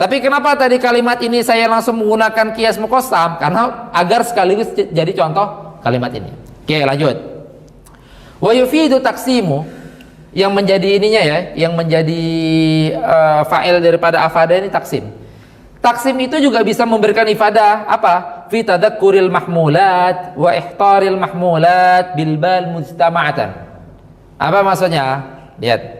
Tapi kenapa tadi kalimat ini saya langsung menggunakan qiyas muqassam? Karena agar sekaligus jadi contoh kalimat ini. Oke, lanjut. Wa yufidu taksimu, yang menjadi ininya ya, yang menjadi fa'il daripada afada ini taksim. Taksim itu juga bisa memberikan ifadah apa? Fi tadakkuril mahmulat wa ihtaril mahmulat bil bal mujtama'atan. Apa maksudnya? Lihat.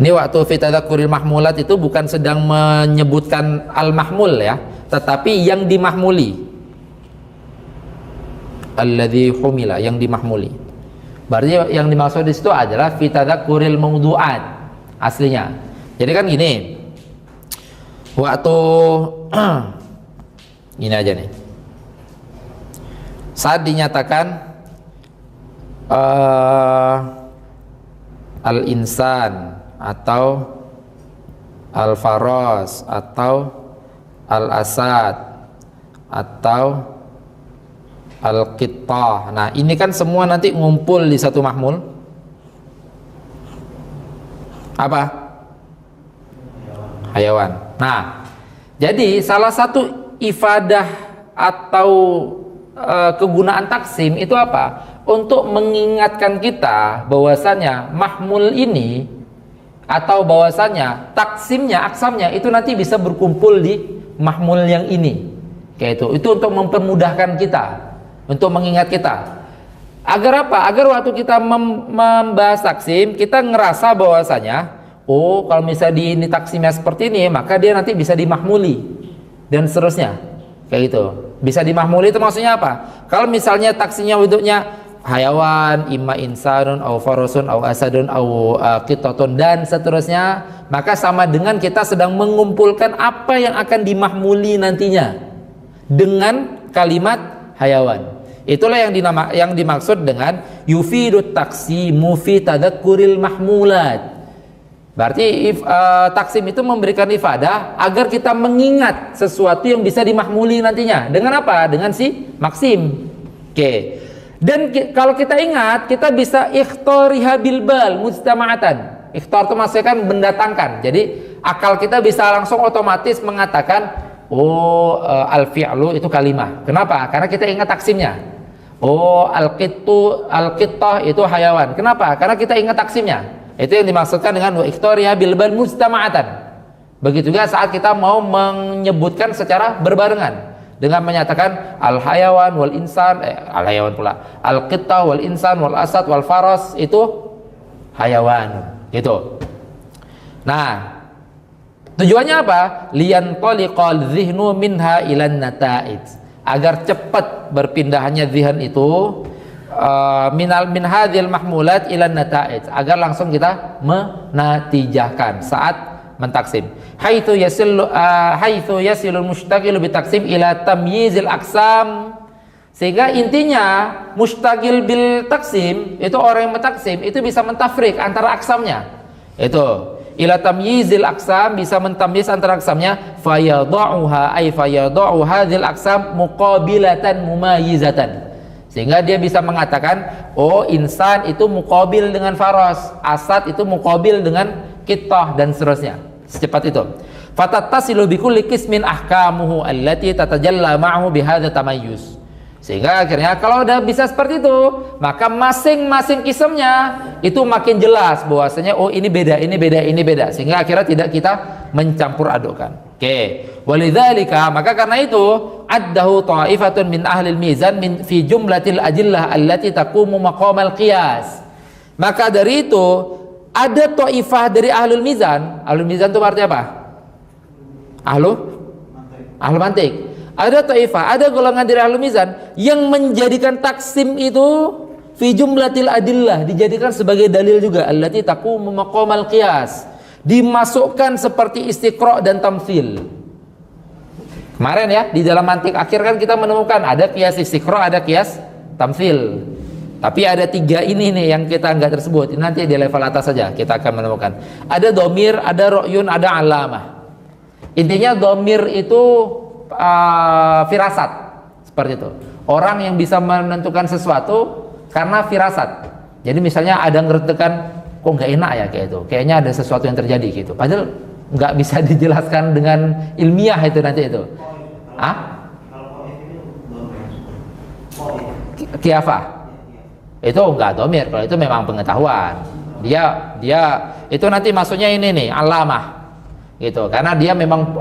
Ini waktu fi tadakkuril mahmulat itu bukan sedang menyebutkan al-mahmul ya, tetapi yang dimahmuli. Alladzi humila, yang dimahmuli. Berarti yang dimaksud di situ adalah fi tadakkuril mawdu'at aslinya. Jadi kan gini. Waktu ini aja nih. Saat dinyatakan al-insan atau al-faras atau al-asad atau al-qittah. Nah, ini kan semua nanti ngumpul di satu mahmul. Apa? Hayawan. Nah, jadi salah satu ifadah atau kegunaan taksim itu apa? Untuk mengingatkan kita bahwasanya mahmul ini atau bahwasanya taksimnya, aksamnya itu nanti bisa berkumpul di mahmul yang ini. Kayak itu. Itu untuk mempermudahkan kita. Untuk mengingat kita. Agar apa? Agar waktu kita membahas taksim, kita ngerasa bahwasanya, oh kalau misalnya di ini taksimnya seperti ini, maka dia nanti bisa dimahmuli dan seterusnya. Kayak gitu. Bisa dimahmuli itu maksudnya apa? Kalau misalnya taksimnya bentuknya hayawan, imma insanun, au farasun, au asadun, au qittatun dan seterusnya, maka sama dengan kita sedang mengumpulkan apa yang akan dimahmuli nantinya dengan kalimat hayawan. Itulah yang dimaksud dengan yufidut taksimu fi tadakkuril mahmulat. Berarti taksim itu memberikan ifadah agar kita mengingat sesuatu yang bisa dimahmuli nantinya. Dengan apa? Dengan si maksim. Oke. Dan kalau kita ingat, kita bisa ikhtariha bil bal mujtama'atan. Ikhtar itu maksudnya kan mendatangkan. Jadi akal kita bisa langsung otomatis mengatakan, oh al-fi'lu itu kalimah. Kenapa? Karena kita ingat taksimnya. Oh al-qittah itu hayawan. Kenapa? Karena kita ingat taksimnya. Itu yang dimaksudkan dengan wa ikhtariha bil bal mujtama'atan. Begitu juga saat kita mau menyebutkan secara berbarengan dengan menyatakan al-hayawan wal insan, al-hayawan pula, al-qitta wal insan wal asad wal faras, itu hayawan gitu. Nah, tujuannya apa? Liyan taliqal dhihnu minha ilan nata'id, agar cepat berpindahnya zihan itu min hadhil mahmulat ilan nata'id, agar langsung kita menatijahkan saat mentaksim. Haitsu yasilul mustaqilu bitaksim ila tamyizil aqsam, sehingga intinya mustaqil bil taksim itu orang yang mentaksim itu bisa mentafrik antara aksamnya. Itu ila tamyizil aqsam, bisa mentamyiz antara aksamnya. Fayadha'uha ay fayadha'u hadhil aqsam muqabilatan mumayyizatan, sehingga dia bisa mengatakan, oh insan itu muqabil dengan faras, asad itu muqabil dengan qittah, dan seterusnya secepat itu. Fatattasilu bikulli qismin ahkamuhu allati tatajalla ma'ahu bihadza tamayyuz, sehingga akhirnya kalau udah bisa seperti itu, maka masing-masing kismnya itu makin jelas bahwasanya oh ini beda, ini beda, ini beda, sehingga akhirnya tidak kita mencampur adukkan. Oke, walidzalika, maka karena itu addahu ta'ifatun min ahlil mizan min fi jumlatil ajillah allati taqumu maqamal qiyas. Maka dari itu ada ta'ifah dari ahlul mizan. Ahlul mizan itu artinya apa? Ahlul mantik. Ada ta'ifah, ada golongan dari ahlul mizan yang menjadikan taksim itu fi jumlatil adillah, dijadikan sebagai dalil juga, allati taqumu maqamal qiyas, dimasukkan seperti istiqra' dan tamtsil. Kemarin ya di dalam mantik akhir kan kita menemukan ada qiyas istiqra', ada qiyas tamtsil. Tapi ada tiga ini nih yang kita nggak tersebut. Ini nanti di level atas saja kita akan menemukan. Ada domir, ada ro'yun, ada alamah. Intinya domir itu firasat, seperti itu. Orang yang bisa menentukan sesuatu karena firasat. Jadi misalnya ada ngertekan, kok nggak enak ya kayak itu. Kayaknya ada sesuatu yang terjadi gitu. Padahal nggak bisa dijelaskan dengan ilmiah itu nanti itu. Kiafah. Itu enggak domir, kalau itu memang pengetahuan. Dia itu nanti maksudnya ini nih, alamah gitu, karena dia memang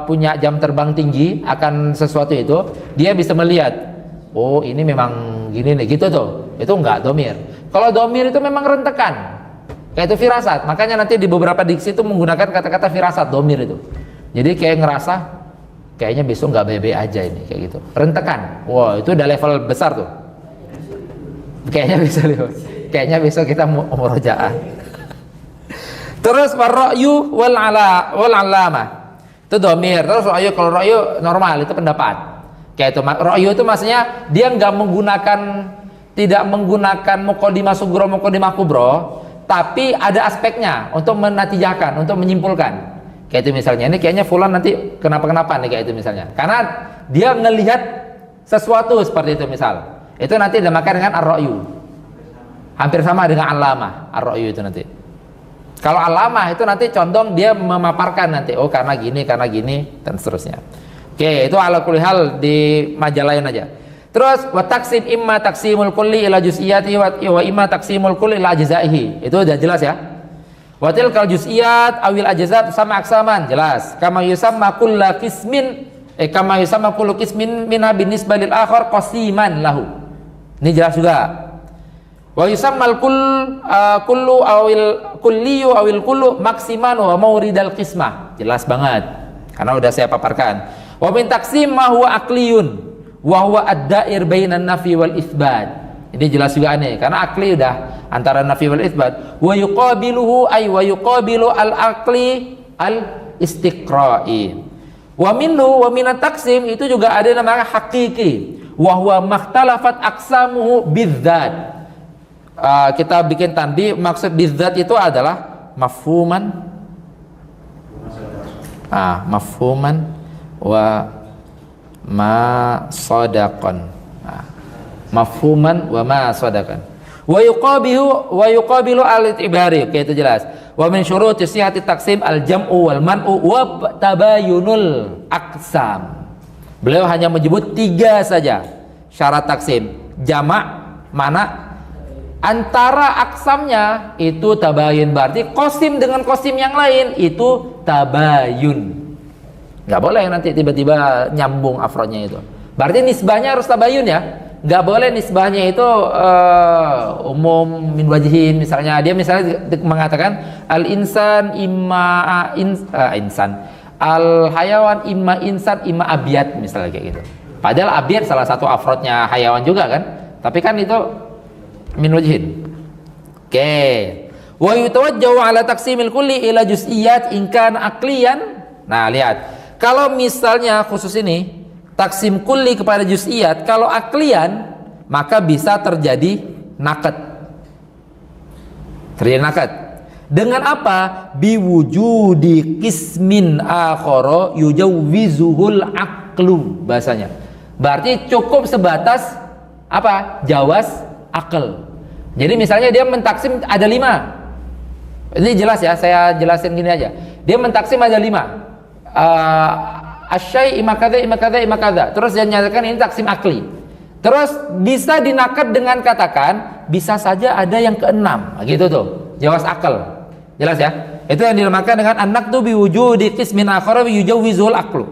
punya jam terbang tinggi akan sesuatu itu, dia bisa melihat, oh ini memang gini nih gitu tuh. Itu enggak domir. Kalau domir itu memang rentekan, kayak itu firasat. Makanya nanti di beberapa diksi itu menggunakan kata-kata firasat, domir itu. Jadi kayak ngerasa kayaknya besok nggak bebe aja ini, kayak gitu, rentekan. Wow, itu udah level besar tuh. Kayaknya besok kita murojaah. Terus warra'yu wal alamah, itu domir. Terus ra'yu, kalau ra'yu normal itu pendapat. Kayak itu ra'yu itu maksudnya dia tidak menggunakan muqaddimah sugro, muqaddimah kubro, tapi ada aspeknya untuk menatijahkan, untuk menyimpulkan. Kayak itu misalnya, ini kayaknya fulan nanti kenapa-kenapa nih, kayak itu misalnya. Karena dia ngelihat sesuatu seperti itu misal. Itu nanti dinamakan dengan ar-ra'yu. Hampir sama dengan alamah, ar-ra'yu itu nanti. Kalau alamah itu nanti condong dia memaparkan nanti, oh karena gini, dan seterusnya. Oke, itu ala kulli hal di majalah lain aja. Terus wa taksim imma taksimul kulli ila juz'iyati wa imma taksimul kulli ila ajza'ihi. Itu udah jelas ya. Wa tilkal juz'iyat awil ajzat sama aksaman, jelas. Kama yusamma kullu qismin minha binisbah lil akhar qasiman lahu. Ini jelas juga. Wa yusammal kullu awil kulliyu awil kullu maksiman wa mauridal qismah. Jelas banget. Karena udah saya paparkan. Wa min taksim ma huwa aqliyun wa huwa ad-da'ir bainan nafi wal itsbat. Ini jelas juga nih, karena akli udah antara nafi wal itsbat. Wa yuqabiluhu ay wa yuqabilu al-aqli al-istiqra'i. Wa minhu wa minat taksim itu juga ada namanya hakiki. Wa huwa makhtalafat aqsamuhu bidzat. Kita bikin tadi, maksud bidzat itu adalah mafhuman wa ma sadaqan. Mafhuman wa ma sadaqan. Wa yuqabilu al-i'tibari. Oke, itu jelas. Wa min syuruti sihhati taksim al-jam'u wal man'u wa tabayunul aqsam. Beliau hanya menyebut 3 saja syarat taksim: jamak, mana, Antara aksamnya itu tabayun, berarti qasim dengan qasim yang lain itu tabayun. Nggak boleh nanti tiba-tiba nyambung afrodnya itu. Berarti nisbahnya harus tabayun ya. Nggak boleh nisbahnya itu umum min wajhin. Misalnya dia misalnya mengatakan al insan imma insan, al hayawan imma insan imma abiyat, misalnya kayak gitu. Padahal abiyat salah satu afrodnya hayawan juga kan. Tapi kan itu min wajhin. Oke. Wa yutawajjahu ala taqsimil kulli ila juz'iyat in kana aqliyan. Nah, lihat. Kalau misalnya khusus ini taksim kulli kepada juz'iyat, kalau aklian maka bisa terjadi naqad. Terjadi naqad. Dengan apa? Biwujudi qismin akhara yujawwizuhul aqlu, bahasanya. Berarti cukup sebatas apa? Jawaz akal. Jadi misalnya dia mentaksim ada 5. Ini jelas ya, saya jelasin gini aja. Dia mentaksim ada 5. Asyai imakadha imakadha imakadha. Terus dia nyatakan ini taksim akli. Terus bisa dinakad dengan katakan bisa saja ada yang ke-6. Nah, gitu tuh. Jawaz akal. Jelas ya? Itu yang dinamakan dengan an-naqdu bi wujudi qismin akhar yujawwizul aqlu.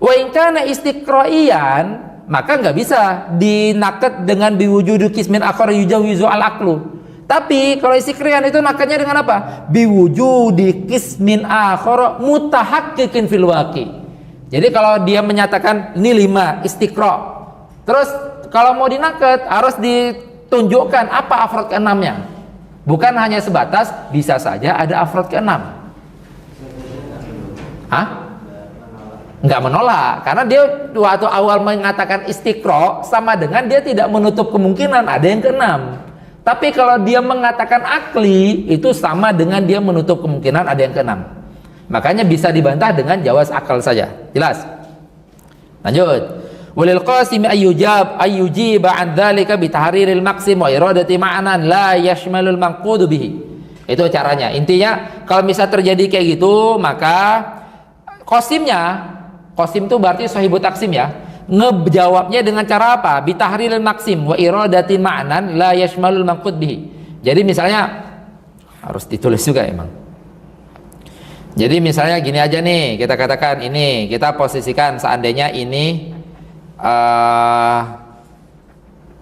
Wa in kana istiqra'iyan, maka nggak bisa dinakad dengan biwujudi qismin akhar yujawwizul aqlu. Tapi kalau istiqrian itu nakadnya dengan apa? Biwujudi qismin akhar mutahaqqiqin fil waqi. Jadi kalau dia menyatakan ini 5 istiqra. Terus kalau mau dinakad harus ditunjukkan apa afrod ke-6-nya. Bukan hanya sebatas bisa saja ada afrod ke-6. Hah? Enggak menolak, karena dia waktu awal mengatakan istiqra sama dengan dia tidak menutup kemungkinan ada yang ke-6. Tapi kalau dia mengatakan akli, itu sama dengan dia menutup kemungkinan ada yang ke-6. Makanya bisa dibantah dengan jawaz akal saja. Jelas? Lanjut. Walil qasim ayyujib an dzalika bi tahriril maqsim wa iradati ma'nan la yashmalul manqud bihi. Itu caranya. Intinya kalau misal terjadi kayak gitu, maka qasimnya, qasim itu berarti sahibu taksim ya, ngejawabnya dengan cara apa? Bi tahriril maqsim wa iradati ma'nan la yashmalul manqud bihi. Jadi misalnya harus ditulis juga emang. Jadi misalnya gini aja nih, kita katakan ini, kita posisikan seandainya ini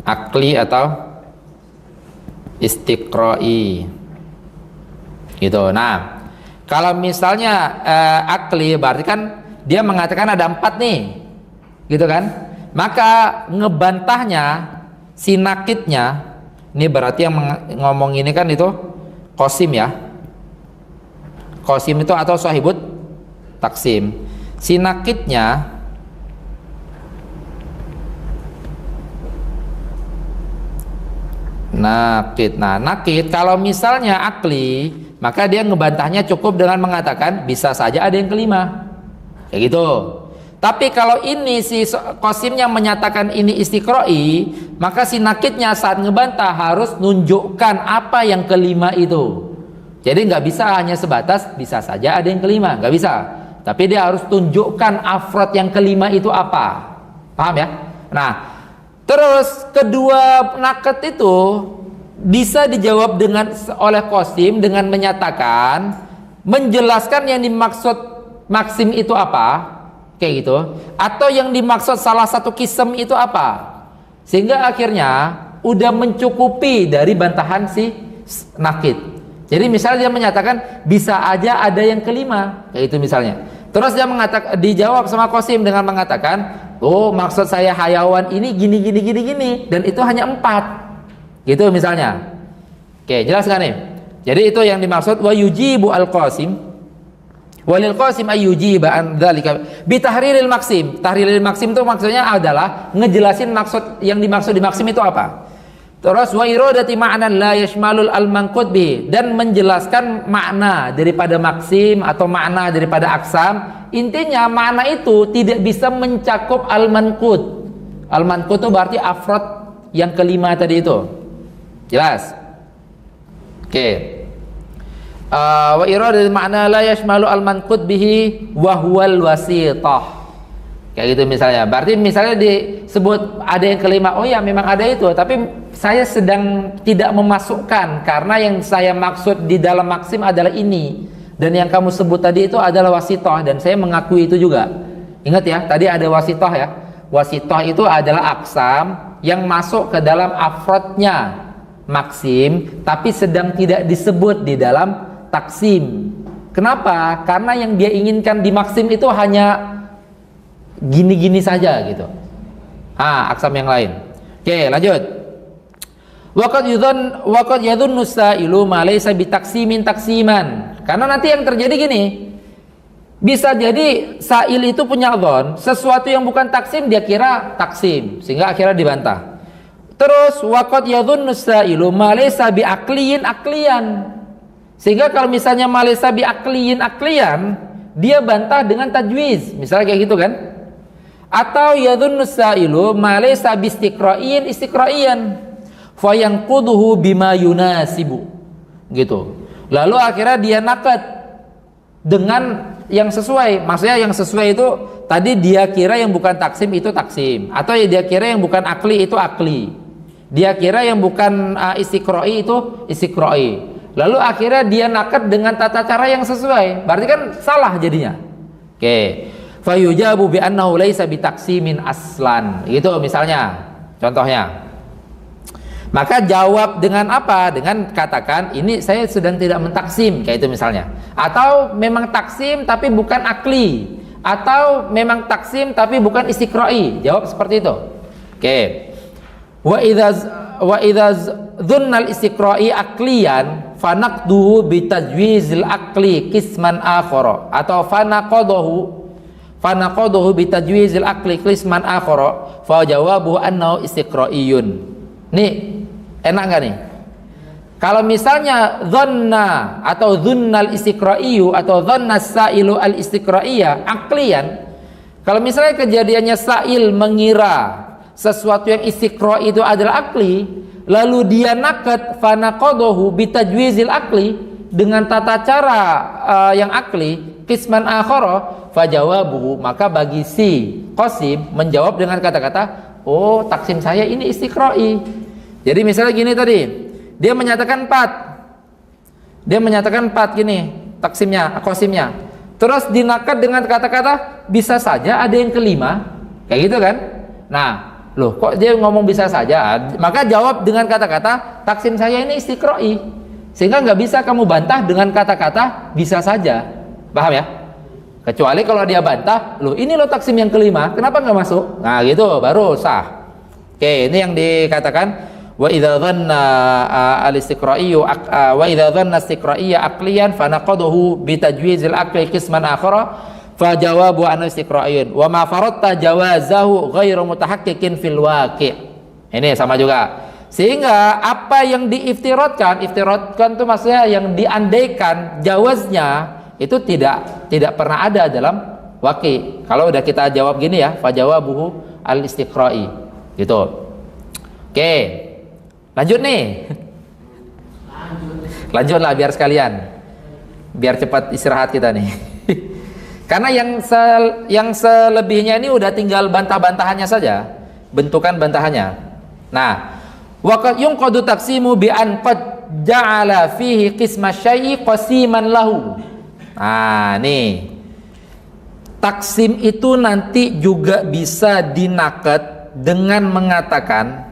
akli atau istiqra'i gitu. Nah, kalau misalnya akli berarti kan dia mengatakan ada 4 nih gitu kan, maka ngebantahnya si nakidnya ini berarti yang ngomong ini kan itu qasim ya, qasim itu atau sahibut taksim. Si nakidnya nakid. Nah, nakid kalau misalnya akli, maka dia ngebantahnya cukup dengan mengatakan bisa saja ada yang ke-5. Kayak gitu. Tapi kalau ini si qasimnya menyatakan ini istiqra'i, maka si nakidnya saat ngebantah harus nunjukkan apa yang ke-5 itu. Jadi nggak bisa hanya sebatas bisa saja ada yang ke-5, nggak bisa. Tapi dia harus tunjukkan afrod yang ke-5 itu apa. Paham ya? Nah, terus kedua naked itu bisa dijawab dengan oleh qasim dengan menyatakan, menjelaskan yang dimaksud maksim itu apa, kayak gitu, atau yang dimaksud salah satu kisem itu apa, sehingga akhirnya udah mencukupi dari bantahan si nakid. Jadi misalnya dia menyatakan bisa aja ada yang ke-5, kayak itu misalnya. Terus dia mengatakan, dijawab sama qasim dengan mengatakan, oh maksud saya hayawan ini gini dan itu hanya 4 gitu misalnya. Oke, jelas kan nih? Jadi itu yang dimaksud wa yujibu al-qasim walil qasim ayyujiba an dzalika bi tahriril maksim. Tahriril maksim itu maksudnya adalah ngejelasin maksud yang dimaksud di maksim itu apa. Terus wa iradati ma'nan la yashmalul al-manqud bi, dan menjelaskan makna daripada maksim atau makna daripada aksam. Intinya makna itu tidak bisa mencakup al-manqud. Al-manqud itu berarti afrod yang ke-5 tadi itu. Jelas? Oke. Wa iradati ma'na la yashmalu al-manqud bihi wa huwal wasithah. Kayak gitu misalnya. Berarti misalnya disebut ada yang kelima, oh ya memang ada itu, tapi saya sedang tidak memasukkan karena yang saya maksud di dalam maksim adalah ini, dan yang kamu sebut tadi itu adalah wasitoh, dan saya mengakui itu juga. Ingat ya, tadi ada wasitoh ya. Wasitoh itu adalah aksam yang masuk ke dalam afrodnya maksim, tapi sedang tidak disebut di dalam taksim. Kenapa? Karena yang dia inginkan di maksim itu hanya gini-gini saja gitu. Aksam yang lain. Oke, lanjut. Waqad yadhunnu sailu ma laysa bitaksimin taksiman. Karena nanti yang terjadi gini. Bisa jadi sa'il itu punya dhon, sesuatu yang bukan taksim dia kira taksim, sehingga akhirnya dibantah. Terus waqad yadhunnu sailu ma laysa biaqliyin aqliyan. Sehingga kalau misalnya ma laysa biaqliyin aqliyan, dia bantah dengan tajwiz. Misalnya kayak gitu kan? Atau yadhunnu sailu ma laysa biistiqra'in istiqra'iyan fa yanquduhu bima yunasibu. Gitu. Lalu akhirnya dia naqad dengan yang sesuai. Maksudnya yang sesuai itu tadi dia kira yang bukan taksim itu taksim, atau ya dia kira yang bukan akli itu akli, dia kira yang bukan istiqra'i itu istiqra'i. Lalu akhirnya dia naqad dengan tata cara yang sesuai. Berarti kan salah jadinya. Oke. Fayujabu bi annahu laisa bitaksimin aslan. Gitu misalnya. Contohnya. Maka jawab dengan apa? Dengan katakan ini saya sedang tidak mentaksim, kayak itu misalnya. Atau memang taksim tapi bukan akli, atau memang taksim tapi bukan istiqra'i. Jawab seperti itu. Oke. Wa idza dhunnal istiqra'i akliyan fanaqduhu bitajwizil akli qisman akhara, atau fanaqadahu bitajwizil akli qisman akhara fa jawabuhu annahu istiqra'iyun. Nih, enak nggak nih? Kalau misalnya dhanna atau dhunnal istiqra'iyu atau dhanna sa'ilu al istiqra'iyya aklian, kalau misalnya kejadiannya sa'il mengira sesuatu yang istiqra' itu adalah akli, lalu dia naqad fanaqadahu bitajwizil akli dengan tata cara yang akli qisman akhara fajawabuhu, maka bagi si Qasim menjawab dengan kata-kata, oh taksim saya ini istiqra'i. Jadi misalnya gini tadi, dia menyatakan 4. Dia menyatakan 4 gini, taksimnya, qasimnya. Terus dinakad dengan kata-kata bisa saja ada yang kelima, kayak gitu kan? Nah, loh kok dia ngomong bisa saja? Maka jawab dengan kata-kata taksim saya ini istiqra'i. Sehingga nggak bisa kamu bantah dengan kata-kata bisa saja. Paham ya? Kecuali kalau dia bantah, loh ini loh taksim yang kelima, kenapa nggak masuk? Nah gitu, baru sah. Oke, ini yang dikatakan wa idza dhanna al-istiqra'iyyu wa idza dhanna istiqra'iyya aqliyan fa naqadahu bi tajwizil aqli qisman akhara fa jawabu an istiqra'iyyun wa ma faratta jawazahu ghairu mutahaqqiqin fil waqi'. Ini sama juga. Sehingga apa yang diiftiratkan itu maksudnya yang diandaikan jawaznya itu tidak pernah ada dalam waqi'. Kalau udah kita jawab gini ya, fa jawabuhu al-istiqra'i. Gitu. Oke. Lanjut nih. Lanjutlah biar sekalian. Biar cepat istirahat kita nih. Karena yang selebihnya ini udah tinggal bantah-bantahannya saja, bentukan bantahannya. Nah, waqad yunqadu taqsimu bi an qad ja'ala fihi qisma syai'i qasiman lahu. Nah, nih. Taksim itu nanti juga bisa dinakad dengan mengatakan,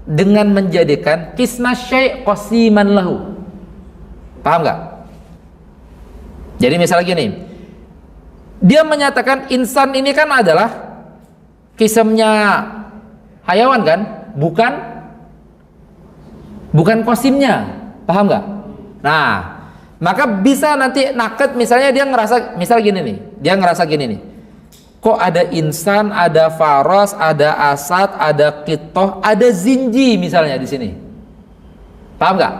dengan menjadikan qisma syai' qasiman lahu. Paham nggak? Jadi misalnya gini, dia menyatakan insan ini kan adalah kisamnya hayawan kan, bukan qasimnya. Paham nggak? Nah, maka bisa nanti nakad, misalnya dia ngerasa, misal gini nih, dia ngerasa gini nih, kok ada insan, ada faras, ada asad, ada qitoh, ada zinji misalnya di sini. Paham nggak?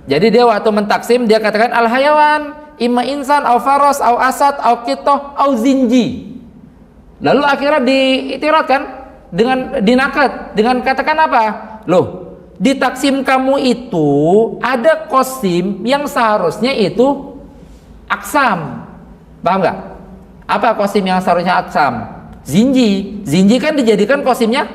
Jadi dia waktu mentaksim dia katakan al hayawan imma insan, au faras, au asad, au qitoh, au zinji. Lalu akhirnya diiktiratkan dengan dinakad dengan katakan apa? Loh, di taksim kamu itu ada qasim yang seharusnya itu aksam. Paham nggak? Apa qasim yang seharusnya aksam? Zinji kan dijadikan kosimnya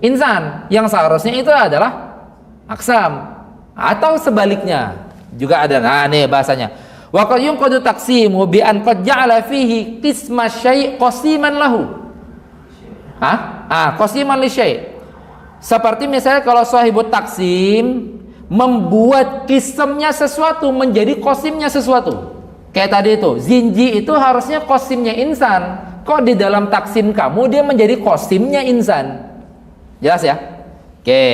insan, yang seharusnya itu adalah aksam, atau sebaliknya juga ada. Nah, nih bahasanya. Wa qad yunqadu taqsimu bi an qad ja'ala fihi qisma syai' qasiman lahu. Qasiman li syai'. Seperti misalnya kalau sahibut taksim membuat kisemnya sesuatu menjadi kosimnya sesuatu. Kayak tadi itu, zinji itu harusnya kosimnya insan. Kok di dalam taksim kamu dia menjadi kosimnya insan? Jelas ya? Oke.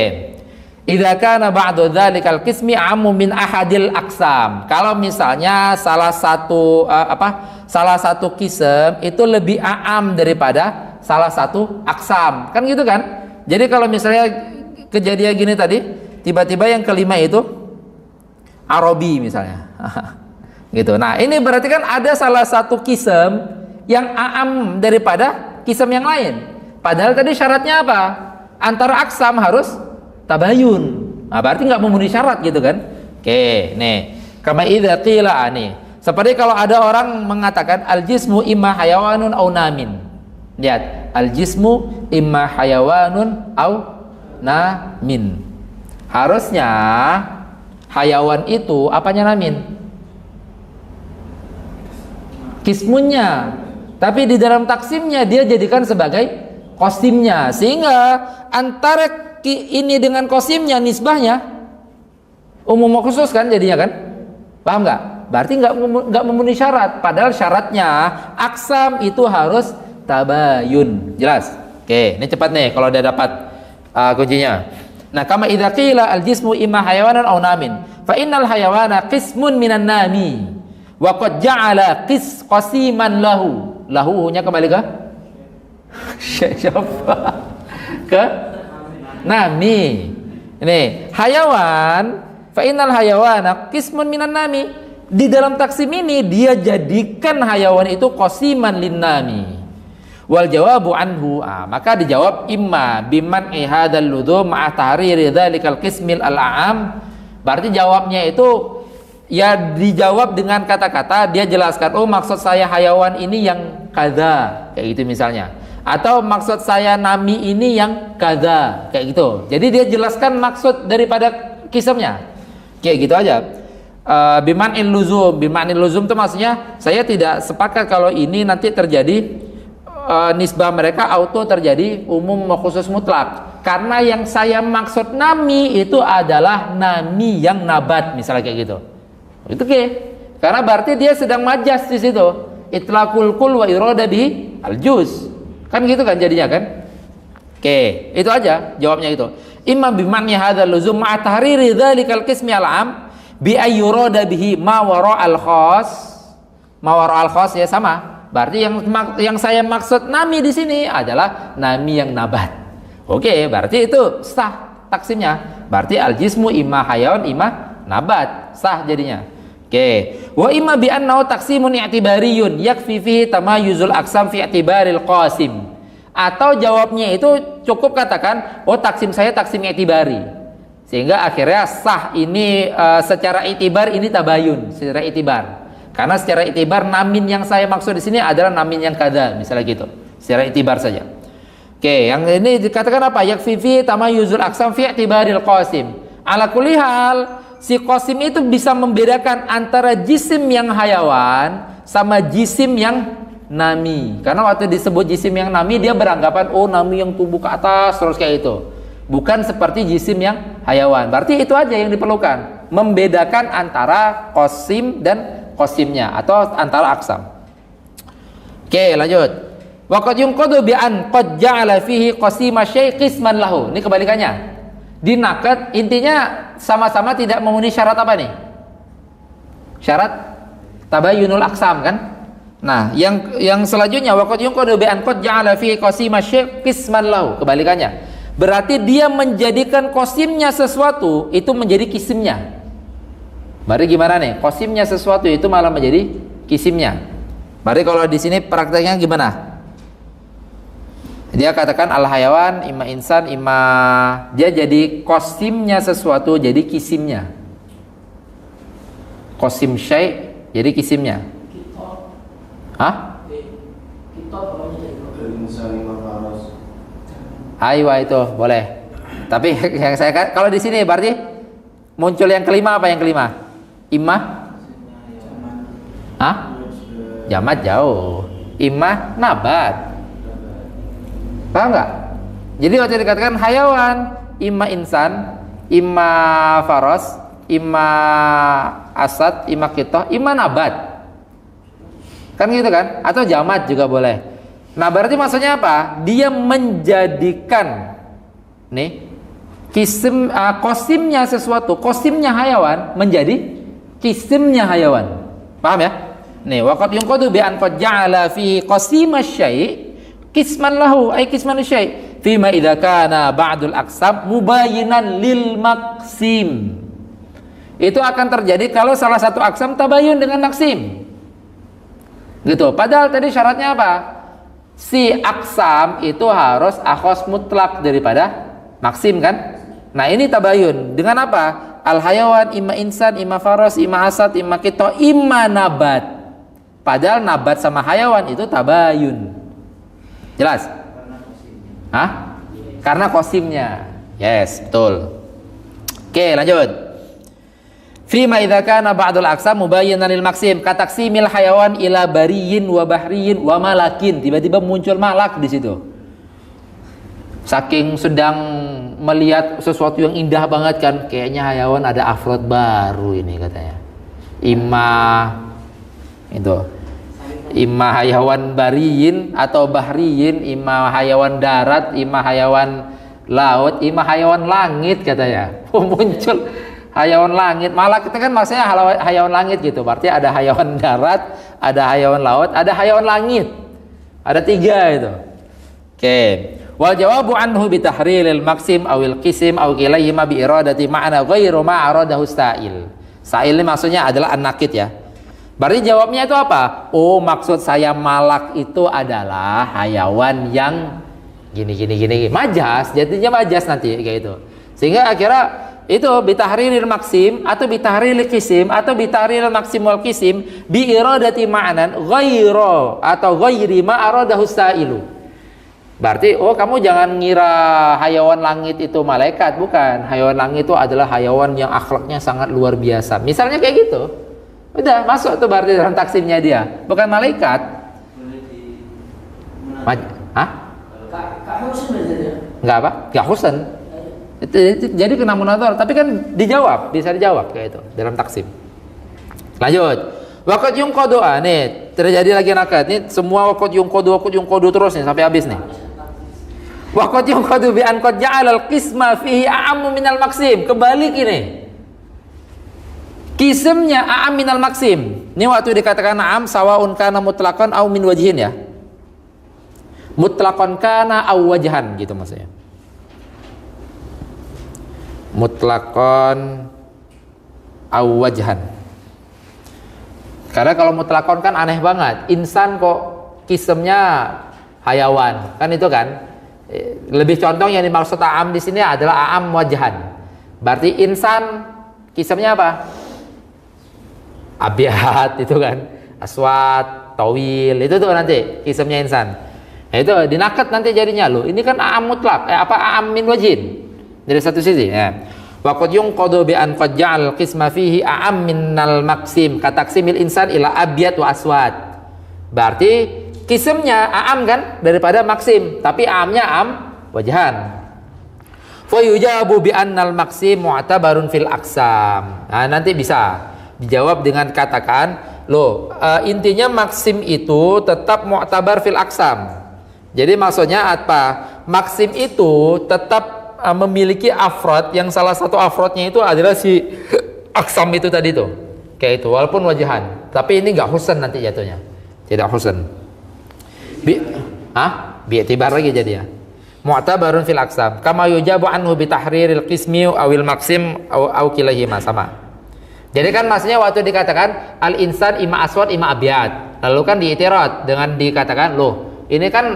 Idza kana ba'du dzalikal qismi ammu min ahadil aqsam. Kalau misalnya salah satu kisem itu lebih aam daripada salah satu aksam. Kan gitu kan? Jadi kalau misalnya kejadian gini tadi, tiba-tiba yang kelima itu Arabi misalnya. Gitu. Nah, ini berarti kan ada salah satu kisem yang aam daripada kisem yang lain. Padahal tadi syaratnya apa? Antara aksam harus tabayun. Nah, berarti nggak memenuhi syarat gitu kan? Oke, nih. Kama idza qila ani. Seperti kalau ada orang mengatakan al-jismu imma hayawanun au namin. Lihat, al-jismu imma hayawanun au namin. Harusnya hayawan itu apanya namin? Kismunnya. Tapi di dalam taksimnya dia jadikan sebagai kosimnya, sehingga antara ini dengan kosimnya nisbahnya umum khusus kan jadinya kan, paham nggak? Berarti nggak memenuhi syarat. Padahal syaratnya aksam itu harus tabayun. Jelas? Oke, ini cepat nih kalau udah dapat kuncinya. Nah, kama idza qila al jismu imma hayawanan aw namin fa innal hayawana qismun minan nami wa qad ja'ala qasiman lahu nya kembali ke siapa? Ke nami. Ini hayawan, fa innal hayawana qismun minan nami. Di dalam taksim ini dia jadikan hayawan itu qasiman lin nami. Wal jawabu anhu, maka dijawab imma biman ihadal ludum ma'a tahriri dzalikal qismil al-a'am. Berarti jawabnya itu ya dijawab dengan kata-kata dia jelaskan, oh maksud saya hayawan ini yang kadza, kayak gitu misalnya, atau maksud saya nami ini yang kadza, kayak gitu. Jadi dia jelaskan maksud daripada kisemnya, kayak gitu aja. Biman luzum itu maksudnya saya tidak sepakat kalau ini nanti terjadi nisbah mereka auto terjadi umum khusus mutlak, karena yang saya maksud nami itu adalah nami yang nabat misalnya kayak gitu. Itu karena berarti dia sedang majas di situ, itlaqul kul wa irada bi al juz, kan gitu kan jadinya kan. Itu aja jawabnya itu. Imma bimanni hadzal luzum ma'a tahriri dzalikal qismi al-am bi ayyurada bihi ma wara al khas ya sama. Berarti yang saya maksud nami di sini adalah nami yang nabat. Berarti itu sah taksimnya. Berarti al-jismu imma hayawan imma nabat, sah jadinya. Wa imma bi annahu taksimun i'tibariyun yakfi fihi tamayuzul aqsam fi i'tibaril qasim. Atau jawabnya itu cukup katakan, oh taksim saya taksim i'tibari. Sehingga akhirnya sah ini secara i'tibar ini tabayun, secara i'tibar. Karena secara itibar namin yang saya maksud di sini adalah namin yang kada, misalnya gitu. Secara itibar saja. Yang ini dikatakan apa? Yakfi fi tamayuzul aqsam fi i'tibaril qasim. Ala kulli hal, si qasim itu bisa membedakan antara jisim yang hayawan sama jisim yang nami. Karena waktu disebut jisim yang nami dia beranggapan oh nami yang tumbuh ke atas terus kayak itu. Bukan seperti jisim yang hayawan. Berarti itu aja yang diperlukan, membedakan antara qasim dan qasimnya atau antara aksam. Lanjut. Wa qad yunqadu bi an qad ja'ala fihi qasima syai' qisman lahu. Ini kebalikannya. Dinakat intinya sama-sama tidak memenuhi syarat apa nih? Syarat tabayyunul aksam kan? Nah, yang selanjutnya wa qad yunqadu bi an qad ja'ala fihi qasima syai' qisman lahu. Kebalikannya. Berarti dia menjadikan qasimnya sesuatu itu menjadi kisimnya. Berarti gimana nih? Qasimnya sesuatu itu malah menjadi kisimnya. Berarti kalau di sini prakteknya gimana? Dia katakan al hayawan imma insan imma, dia jadi qasimnya sesuatu jadi kisimnya. Qasim syai' jadi kisimnya. Aywa itu boleh. Tapi yang saya kalau di sini berarti muncul yang kelima apa yang kelima? Imah? Hah? Jamat jauh. Imah nabat. Paham nggak? Jadi waktu dikatakan hayawan, imah insan, imah faros, imah asad, imah kitoh, imah nabat. Kan gitu kan? Atau jamat juga boleh. Nah berarti maksudnya apa? Dia menjadikan nih kosimnya sesuatu, kosimnya hayawan menjadi kisimnya hayawan. Paham ya? Nih waqad yunqadu bi an qad ja'ala fi qasimas syai' qisman lahu ay qisman syai' fima idza kana ba'dul aqsam mubayyinan lil maqsim. Itu akan terjadi kalau salah satu aksam tabayun dengan maksim. Gitu. Padahal tadi syaratnya apa? Si aksam itu harus akhos mutlak daripada maksim kan? Nah ini tabayun dengan apa? Al hayawan imma insan, imma faros, imma asad, imma kito, imma nabat. Padahal nabat sama hayawan itu tabayun. Jelas? Hah? Karena kosimnya. Yes, betul. Oke, lanjut. Fima idza kana ba'dul aqsam mubayyinan lil maksim kataksimil hayawan ila bariyin wa bahriyin wa malakin. Tiba-tiba muncul malak di situ. Saking sedang melihat sesuatu yang indah banget kan, kayaknya hayawan ada afrod baru ini katanya. Imma hayawan bariyin atau bahriyin, imma hayawan darat, imma hayawan laut, imma hayawan langit katanya. Muncul hayawan langit, malak itu kan maksudnya hayawan langit gitu. Berarti ada hayawan darat, ada hayawan laut, ada hayawan langit. Ada 3 itu. Oke. Wal jawabu anhu bi tahrilil maksim awil qisim aw kilayhima bi iradati ma'na ghairu ma aradahu sa'il. Sa'il ini maksudnya adalah an-nakid ya. Berarti jawabnya itu apa? Oh, maksud saya malak itu adalah hayawan yang gini. Majas, jadinya majas nanti kayak itu. Sehingga akhirnya itu bitahriril maksim atau bitahriril qisim atau bitahriril maksim wal qisim bi iradati ma'nan ghairu atau ghairi ma aradahu sa'ilu. Berarti kamu jangan ngira hayawan langit itu malaikat, bukan. Hayawan langit itu adalah hayawan yang akhlaknya sangat luar biasa. Misalnya kayak gitu. Udah masuk tuh berarti dalam taksimnya dia. Bukan malaikat. Kak Husain berarti. Enggak apa? Kak Husain. Jadi kena munadzarah, tapi kan dijawab, bisa dijawab kayak itu dalam taksim. Lanjut. Waqad yunqadu nih, terjadi lagi nakad. Ini semua waqad yunqadu terus nih sampai habis nih. Waqad yunqadu bi an qad ja'ala al-qisma fihi a'ammu minal maksim. Kebalik ini. Kisimnya a'am minal maksim. Ini waktu dikatakan a'am sawaun kana mutlaqan aw min wajhin ya. Mutlaqan kana aw wajhan gitu maksudnya. Mutlaqan aw wajhan. Karena kalau mutlaqan kan aneh banget. Insan kok kisemnya hayawan. Kan itu kan. Lebih contoh yang dimaksud a'am di sini adalah a'am wajhan. Berarti insan kisemnya apa? Abyad itu kan. Aswad, tawil, itu tuh nanti kisemnya insan. Nah, itu dinakat nanti jadinya loh. Ini kan a'am mutlaq. A'am min wajhin. Dari satu sisi ya. Wa qad yunqadu bi an qad ja'al qisma fihi a'am minal maksim kataksimil insan ila abyad wa aswad. Berarti kisimnya a'am kan daripada maksim, tapi a'amnya a'am wajhan. Fa yujabu bi annal maksim mu'tabarun fil aqsam. Nah, nanti bisa dijawab dengan katakan, intinya maksim itu tetap mu'tabar fil aqsam. Jadi maksudnya apa? Maksim itu tetap memiliki afrod yang salah satu afrodnya itu adalah si aksam itu tadi tuh kayak itu walaupun wajahan, tapi ini nggak husan nanti jatuhnya, tidak husan. Bi'tibar lagi jadi ya. Mu'tabarun fil aksam kama yujabu anhu bi tahriril qismi awil maksim aw kilahima sama. Jadi kan maksudnya waktu dikatakan al insan ima aswad ima abyad, lalu kan diitirat dengan dikatakan ini kan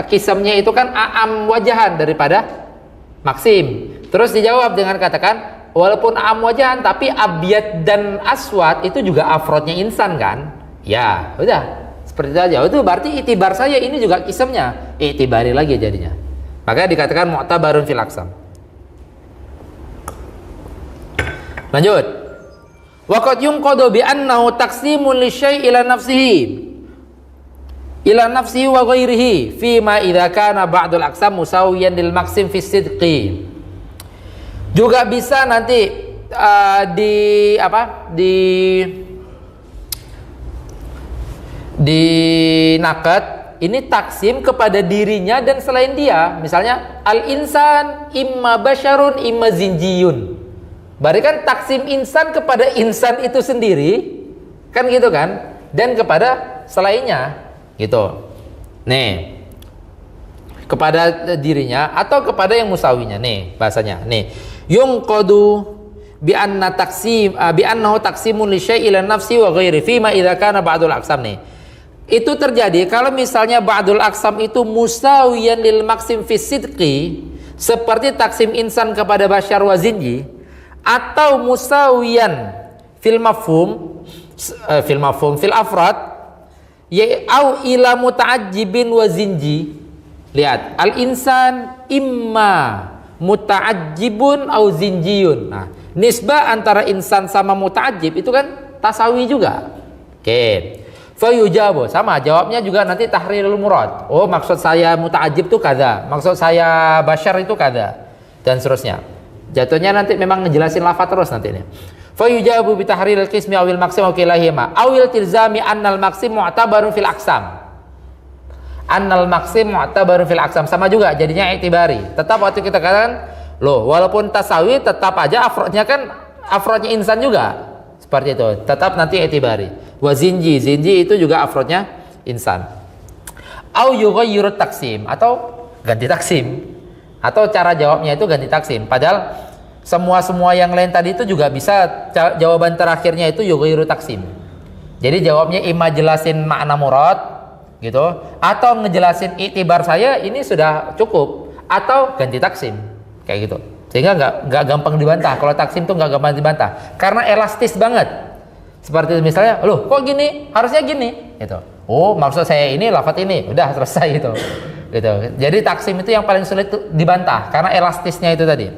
kisamnya itu kan a'am wajahan daripada maksim. Terus dijawab dengan katakan walaupun a'am wajahan tapi abyad dan aswad itu juga afrodnya insan kan? Ya, udah seperti itu aja. Itu berarti itibar saya ini juga kisamnya. Itibari lagi jadinya. Maka dikatakan mu'tabarun fil aqsam. Lanjut. Wa qad yunqadu bi annahu taqsimun li syai' ila nafsihi wa ghairihi fi ma idza kana ba'dul aqsam musawiyan lil maqsim fi sidqi. Juga bisa nanti di nakat ini taksim kepada dirinya dan selain dia. Misalnya al-insan imma basyarun imma zinjiyun. Berarti kan taksim insan kepada insan itu sendiri, kan gitu kan? Dan kepada selainnya, gitu. Nih, kepada dirinya atau kepada yang musawinya. Nih bahasanya. Nih, yunqadu bi annahu taksimun li syai'in ila nafsi wa ghairi fi ma idza kana ba'dul aqsam. Nih, itu terjadi kalau misalnya ba'dul aqsam itu musawiyan lil maqsim fi sidqi, seperti taksim insan kepada basyar wa zinji, atau musawiyan fil mafhum fil afrad au ila muta'ajjibin wa zinji. Lihat, al insan imma muta'ajjibun au zinjiyun. Nah, nisbah antara insan sama muta'ajjib itu kan tasawi juga. Oke. Fayujabu, sama jawabnya juga nanti tahrirul murad. Oh, maksud saya muta'ajjib itu kada, maksud saya basyar itu kada, dan seterusnya. Jatuhnya nanti memang ngejelasin lafaz terus nanti ini. Fayujabu bi tahriril qismi awil maqsim wa kilahima awil tilzami annal maqsim mu'tabarun fil aqsam. Annal maqsim mu'tabarun fil aqsam, sama juga jadinya i'tibari. Tetap waktu kita katakan, loh, walaupun tasawi tetap aja afrodnya kan afrodnya insan juga. Seperti itu. Tetap nanti i'tibari. Wa zinji itu juga afrodnya insan. Au yughayyiru taksim, atau ganti taksim. Atau cara jawabnya itu ganti taksim. Padahal semua yang lain tadi itu juga bisa jawaban terakhirnya itu yughayyiru taksim. Jadi jawabnya imma jelasin makna murad gitu, atau ngejelasin iktibar saya ini sudah cukup, atau ganti taksim kayak gitu. Sehingga nggak gampang dibantah. Kalau taksim tuh nggak gampang dibantah karena elastis banget. Seperti misalnya, loh kok gini, harusnya gini gitu. Oh, maksud saya ini, lafaz ini, udah selesai gitu. Gitu. Jadi taksim itu yang paling sulit dibantah karena elastisnya itu tadi.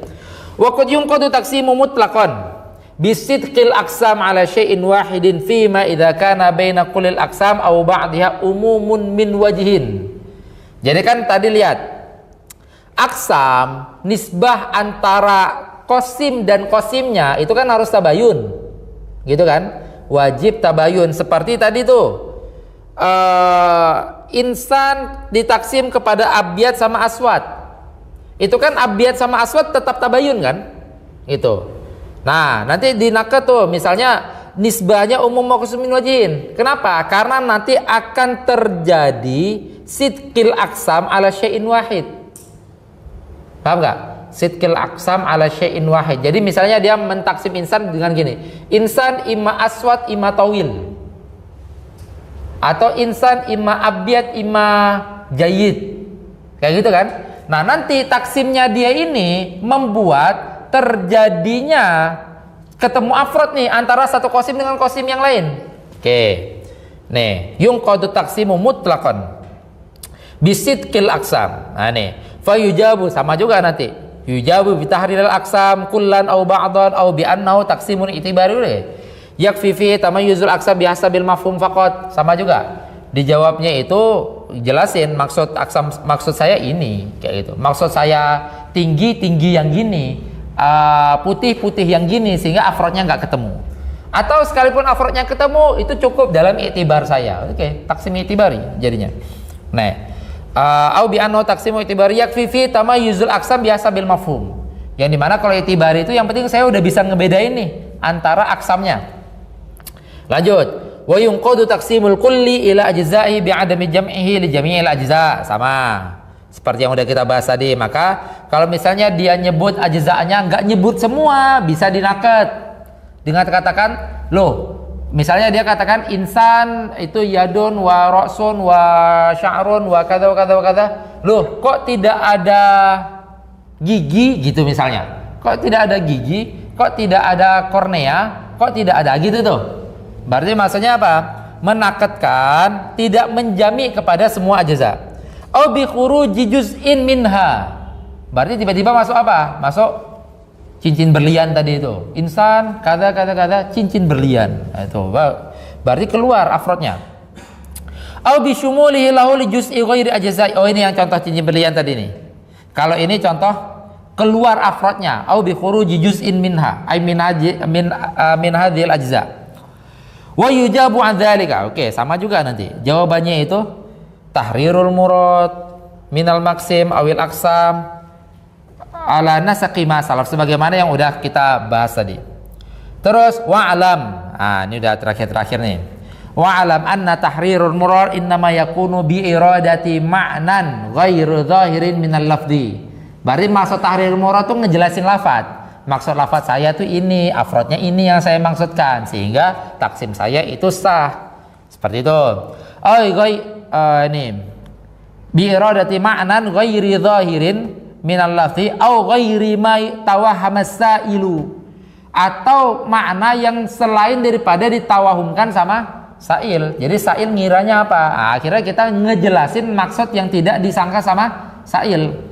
Wa qad yunqadu taksimu mutlaqan bisidqil aqsam ala syai'in wahidin fi ma idza kana baina kullil aqsam aw ba'dihha umumun min wajhin. Jadi kan tadi lihat aqsam nisbah antara qasim dan qasimnya itu kan harus tabayun. Gitu kan? Wajib tabayun seperti tadi tuh. Insan ditaksim kepada abyad sama aswad. Itu kan abyad sama aswad tetap tabayun kan? Itu. Nah, nanti di nakat tuh misalnya nisbahnya umum maqsum min wajhin. Kenapa? Karena nanti akan terjadi sidqil aqsam ala syai'in wahid. Paham enggak? Sidqil aqsam ala syai'in wahid. Jadi misalnya dia mentaksim insan dengan gini. Insan imma aswad imma tawil. Atau insan imma abyad imma jayyid. Kayak gitu kan? Nah, nanti taksimnya dia ini membuat terjadinya ketemu afrod nih antara satu qasim dengan qasim yang lain. Oke. Nih, yunqadu taksimu mutlaqan bisidqil aqsam. Nah, nih, fayujabu sama juga nanti. Yujabu bi tahriril aqsam kullan aw ba'dan aw bi annahu taksimun itibari. Yakfi fi tamayyuzul aqsam bihasabil mafhum faqat. Sama juga. Dijawabnya itu jelasin maksud aqsam, maksud saya ini kayak gitu. Maksud saya tinggi yang gini, putih yang gini, sehingga afrodnya nggak ketemu. Atau sekalipun afrodnya ketemu itu cukup dalam iktibar saya. Oke, taksim itibari jadinya. Nah, au bi annahu taksimu itibari yakfi fi tamayyuzul aqsam bihasabil mafhum. Yang dimana kalau itibari itu yang penting saya udah bisa ngebedain nih antara aksamnya. Lanjut, wa yunqadu taqsimul kulli ila ajza'i bi adami jam'ihi li jami'il ajza'. Sama seperti yang udah kita bahas tadi. Maka kalau misalnya dia nyebut ajza'nya nggak nyebut semua, bisa dinakat dengan katakan, loh, misalnya dia katakan insan itu yadun wa ra'sun wa sya'run wa kadza wa kadza wa kadza. Loh, kok tidak ada gigi gitu misalnya. Kok tidak ada gigi? Kok tidak ada kornea? Kok tidak ada gitu tuh? Berarti maksudnya apa? Menakatkan, tidak menjami kepada semua ajza. Au bi khuruji juz'in minha. Berarti tiba-tiba masuk apa? Masuk cincin berlian tadi itu. Insan kada cincin berlian. Nah, itu berarti keluar afrodnya. Au bi syumulihi lahu li juz'i ghairi ajza'i. Oh, ini yang contoh cincin berlian tadi nih. Kalau ini contoh keluar afrodnya. Au bi khuruji juz'in minha, ay min hadhil ajza'. Wa yujabu an dzalika. Oke, sama juga nanti. Jawabannya itu tahrirul murad minal maksim awil aqsam ala nasaqi ma salaf, sebagaimana yang udah kita bahas tadi. Terus wa'lam. Ini udah terakhir nih. Wa'lam anna tahrirul murad innama yakunu bi iradati ma'nan ghairu zahirin minal lafzi. Berarti maksud tahrirul murad tuh ngejelasin lafaz. Maksud lafaz saya tuh ini, afrodnya ini yang saya maksudkan, sehingga taksim saya itu sah. Seperti itu. Ini bi iradati ma'nan ghairi zahirin minal lafzi au ghairi ma tawahhamas sailu, atau makna yang selain daripada ditawahumkan sama sail. Jadi sail ngiranya apa? Akhirnya kita ngejelasin maksud yang tidak disangka sama sail.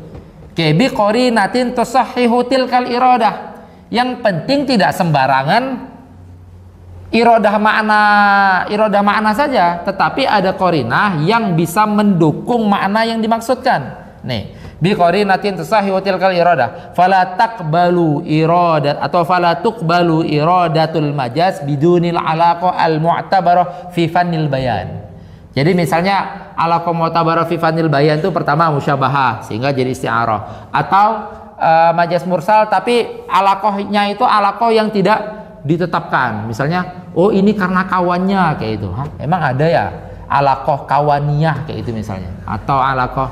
Kebi qorinatin tusahhihu tilkal iradah. Yang penting tidak sembarangan iradah makna saja, tetapi ada qarinah yang bisa mendukung makna yang dimaksudkan. Nih, bi qorinatin tusahhihu tilkal iradah. Fala taqbalu iradat atau fala tuqbalu iradatul majaz bidunil alaqah al mu'tabarah fi fannil bayan. Jadi misalnya alaqah mu'tabarah fi fannil bayan itu pertama musyabahah sehingga jadi isti'arah, atau majaz mursal tapi alaqahnya itu alaqah yang tidak ditetapkan. Misalnya, oh ini karena kawannya kayak itu. Emang ada ya alaqah kawaniyah kayak itu misalnya, atau alaqah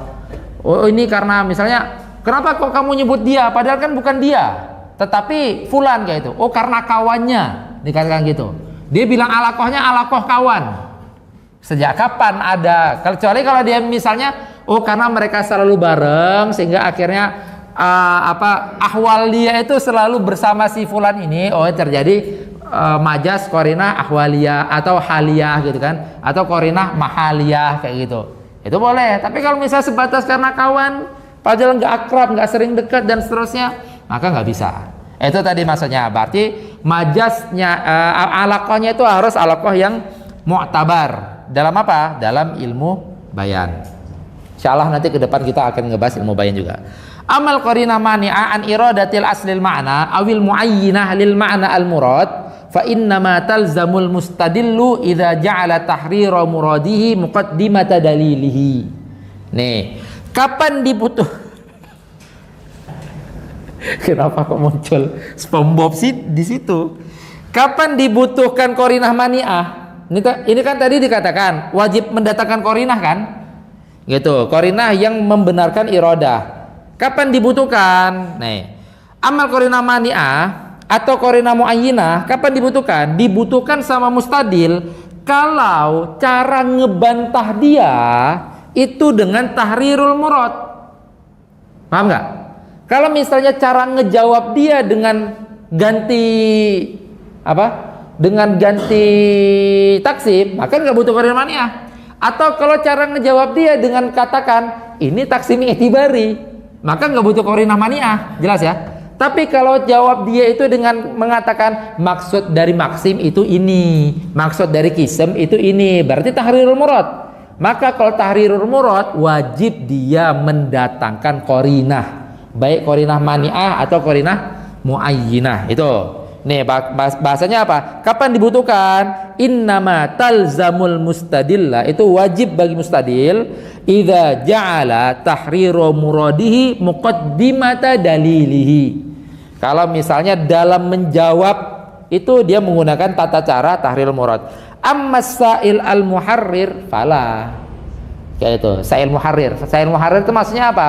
oh ini karena misalnya kenapa kok kamu nyebut dia padahal kan bukan dia tetapi fulan kayak itu. Oh karena kawannya dikatakan gitu. Dia bilang alaqahnya alaqah kawan. Sejak kapan ada? Kecuali kalau dia misalnya oh karena mereka selalu bareng sehingga akhirnya ahwal dia itu selalu bersama si fulan ini. Oh terjadi majaz qarinah ahwaliyah atau haliyah gitu kan, atau qarinah mahaliyah kayak gitu. Itu boleh. Tapi kalau misalnya sebatas karena kawan padahal nggak akrab, nggak sering dekat dan seterusnya, maka nggak bisa. Itu tadi maksudnya. Berarti majaznya alaqahnya itu harus alaqah yang mu'tabar. Dalam apa? Dalam ilmu bayan. Insyaallah nanti ke depan kita akan ngebahas ilmu bayan juga. Amal qarinah mani'a an iradatil aslil ma'na awil muayyinah lil ma'na al murad fa innama talzamul mustadillu idza ja'ala tahrira muradihi muqaddimata dalilihi. Nih, kapan dibutuh? Kenapa kok muncul SpongeBob sih di situ? Kapan dibutuhkan qarinah mani'ah? Ini kan tadi dikatakan wajib mendatangkan qarinah kan? Gitu, qarinah yang membenarkan iradah. Kapan dibutuhkan? Nih, amal qarinah mani'ah atau qarinah muayyinah kapan dibutuhkan? Dibutuhkan sama mustadil kalau cara ngebantah dia itu dengan tahrirul murad. Paham nggak? Kalau misalnya cara ngejawab dia dengan ganti apa? Dengan ganti taksim, maka nggak butuh qarinah mani'ah. Atau kalau cara ngejawab dia dengan katakan ini taksim i'tibari, maka nggak butuh qarinah mani'ah. Jelas ya? Tapi kalau jawab dia itu dengan mengatakan maksud dari maksim itu ini, maksud dari kism itu ini, berarti tahrirul murad. Maka kalau tahrirul murad wajib dia mendatangkan qarinah, baik qarinah mani'ah atau qarinah muayyinah. Itu. Nih bahasanya apa? Kapan dibutuhkan? Innama talzamul mustadilla, itu wajib bagi mustadil idza ja'ala tahriru muradihi muqaddimata dalilihi. Kalau misalnya dalam menjawab itu dia menggunakan tata cara tahrir murad. Ammas sa'il al muharrir fala. Kayak itu, sa'il muharrir. Sa'il muharrir itu maksudnya apa?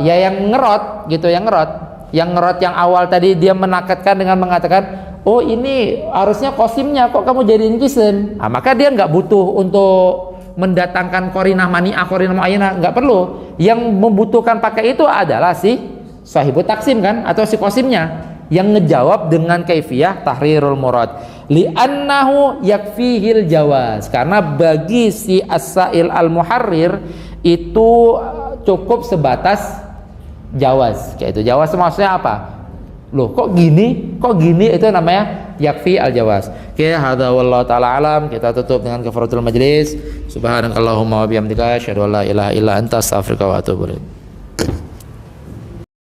Ya yang ngerot gitu, yang ngerot. Yang ngerot yang awal tadi dia menakatkan dengan mengatakan, oh ini harusnya qasimnya kok kamu jadiin kism. Nah, maka dia nggak butuh untuk mendatangkan qarinah mani'ah, qarinah muayyinah, nggak perlu. Yang membutuhkan pakai itu adalah si sahibu taksim kan, atau si qasimnya yang ngejawab dengan kaifiyah tahrirul murad. Li'annahu yakfihil jawaz, karena bagi si as-sa'il al-muharrir itu cukup sebatas jawaz. Kayak itu jawaz maksudnya apa? Loh kok gini itu namanya yakfi al jawaz. Oke, hadza wallahu taala alam. Kita tutup dengan kafaratul majlis. Subhanakallahumma wa bihamdika asyhadu an la ilaha illa anta astaghfiruka wa atubu ilaik.